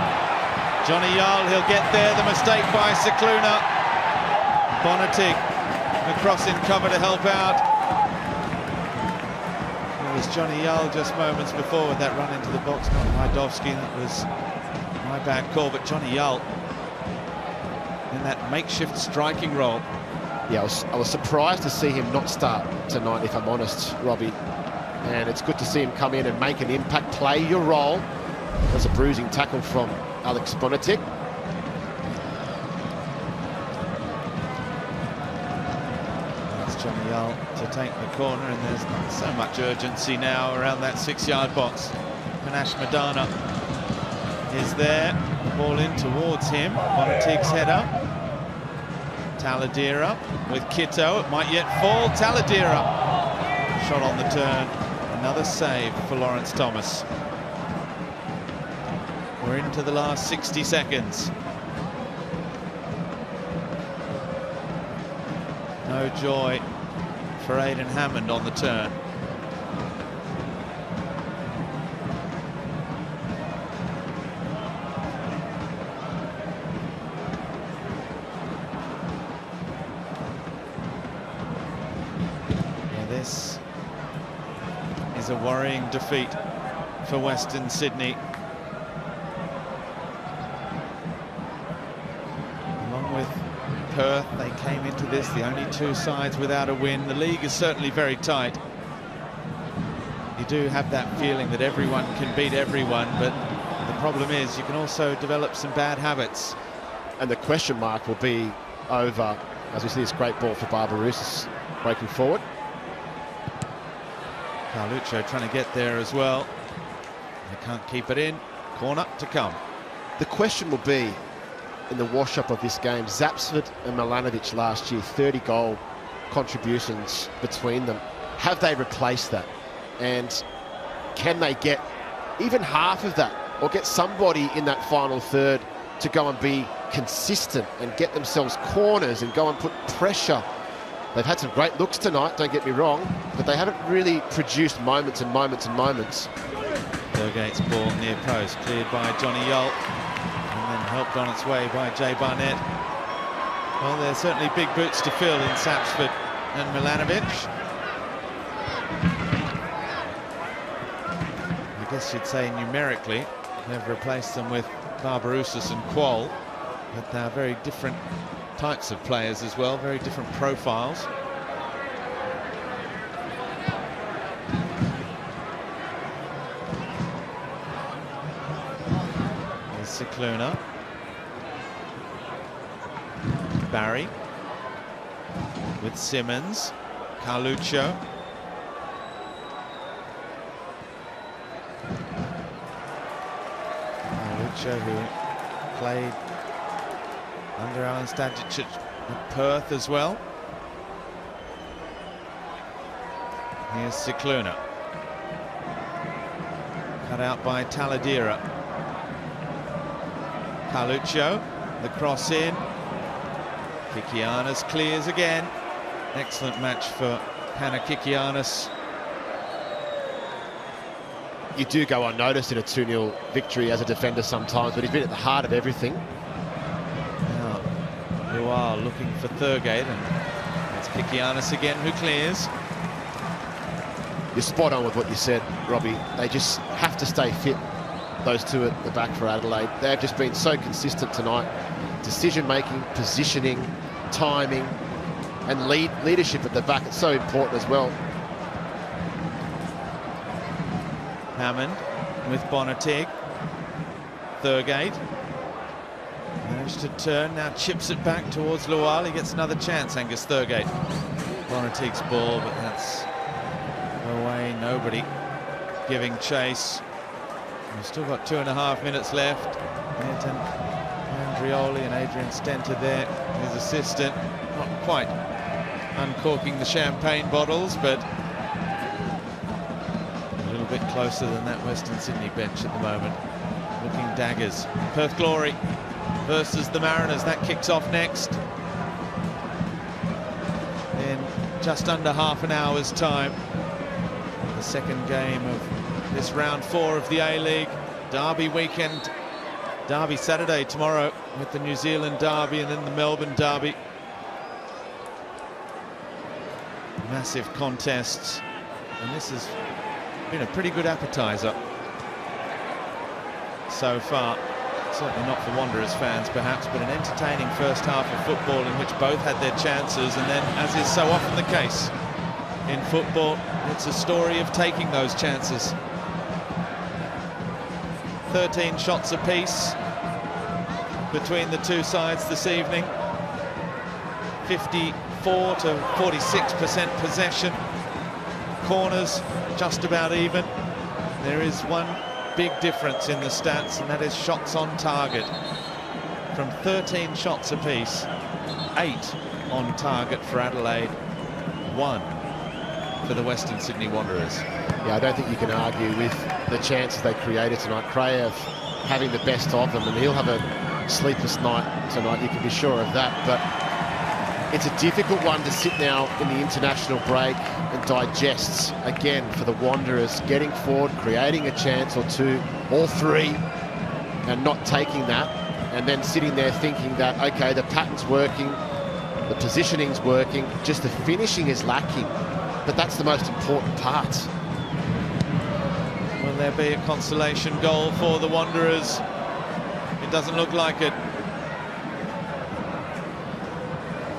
Johnny Yull, he'll get there. The mistake by Cicluna. Bonatig across in cover to help out. It was Johnny Yull just moments before with that run into the box, not Majdovski. That was my bad call, but Johnny Yull in that makeshift striking role. Yeah, I was surprised to see him not start tonight, if I'm honest, Robbie. And it's good to see him come in and make an impact, play your role. There's a bruising tackle from Alex Bonatic. That's Johnny Yull to take the corner, and there's not so much urgency now around that 6-yard box. Panache Madana is there. Ball in towards him. Bonatig's header. Taladera with Kito. It might yet fall. Taladera. Shot on the turn. Another save for Lawrence Thomas. We're into the last 60 seconds. No joy for Aidan Hammond on the turn. Yeah, this is a worrying defeat for Western Sydney. Along with Perth, they came into this the only two sides without a win. The league is certainly very tight. You do have that feeling that everyone can beat everyone, but the problem is you can also develop some bad habits. And the question mark will be over as we see this great ball for Barbarouses breaking forward. Carluccio trying to get there as well. They can't keep it in. Corner to come. The question will be, in the wash-up of this game, Zapsford and Milanovic last year, 30-goal contributions between them. Have they replaced that? And can they get even half of that, or get somebody in that final third to go and be consistent and get themselves corners and go and put pressure? They've had some great looks tonight, don't get me wrong, but they haven't really produced moments and moments and moments. Thurgate's ball near post, cleared by Johnny Yull, and then helped on its way by Jay Barnett. Well, there's certainly big boots to fill in Sapsford and Milanovic. I guess you'd say numerically they've replaced them with Barbarouses and Quoll, but they're very different types of players as well, very different profiles. Here's Cicluna. Barry with Simmons. Carluccio. Carluccio, who played under Alan Stajic at Perth as well. Here's Cicluna. Cut out by Taladera. Carluccio, the cross in. Kikianis clears again. Excellent match for Hannah Kikianis. You do go unnoticed in a 2-0 victory as a defender sometimes, but he's been at the heart of everything. Now, Luar looking for Thurgate, and it's Kikianis again who clears. You're spot on with what you said, Robbie. They just have to stay fit, those two at the back for Adelaide. They've just been so consistent tonight. Decision-making, positioning, timing, and leadership at the back. It's so important as well. Hammond with Bonatig. Thurgate managed to turn, now chips it back towards Lual. He gets another chance, Angus Thurgate. Bonatig's ball, but that's away. Nobody giving chase. We've still got 2.5 minutes left. Ayrton Andrioli and Adrian Stenter there, his assistant. Not quite uncorking the champagne bottles, but a little bit closer than that Western Sydney bench at the moment. Looking daggers. Perth Glory versus the Mariners. That kicks off next in just under half an hour's time. The second game of this round 4 of the A-League. Derby weekend. Derby Saturday tomorrow with the New Zealand Derby and then the Melbourne Derby. Massive contests, and this has been a pretty good appetizer so far. Certainly not for Wanderers fans perhaps, but an entertaining first half of football in which both had their chances, and then, as is so often the case in football, it's a story of taking those chances. 13 shots apiece between the two sides this evening. 54 to 46% possession. Corners just about even. There is one big difference in the stats, and that is shots on target. From 13 shots apiece, 8 on target for Adelaide, 1 for the Western Sydney Wanderers. Yeah, I don't think you can argue with the chances they created tonight. Kraev having the best of them, and he'll have a sleepless night tonight, you can be sure of that. But it's a difficult one to sit now in the international break and digest again for the Wanderers, getting forward, creating a chance or two, all three, and not taking that, and then sitting there thinking that, okay, the pattern's working, the positioning's working, just the finishing is lacking. But that's the most important part. Will there be a consolation goal for the Wanderers? It doesn't look like it.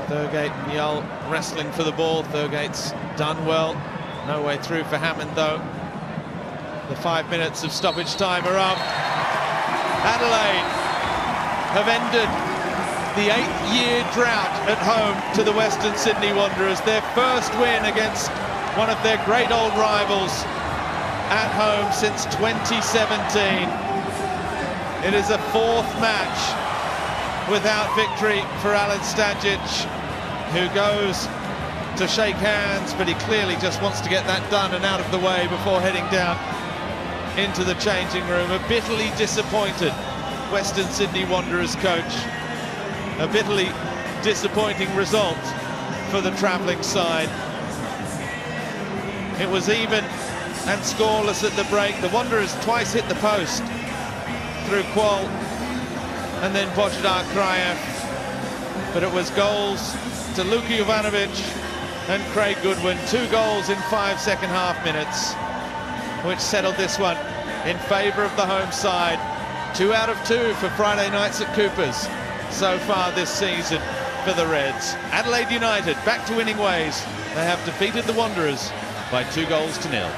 Thurgate and Yull wrestling for the ball. Thurgate's done well. No way through for Hammond, though. The 5 minutes of stoppage time are up. Adelaide have ended the 8-year drought at home to the Western Sydney Wanderers. Their first win against one of their great old rivals at home since 2017. It is a fourth match without victory for Alan Stajic, who goes to shake hands, but he clearly just wants to get that done and out of the way before heading down into the changing room. A bitterly disappointed Western Sydney Wanderers coach. A bitterly disappointing result for the travelling side. It was even and scoreless at the break. The Wanderers twice hit the post through Qual and then Bojdar Kraev, but it was goals to Luka Jovanovic and Craig Goodwin. 2 goals in 5 second-half minutes, which settled this one in favour of the home side. 2 out of 2 for Friday nights at Coopers so far this season for the Reds. Adelaide United back to winning ways. They have defeated the Wanderers by 2-0.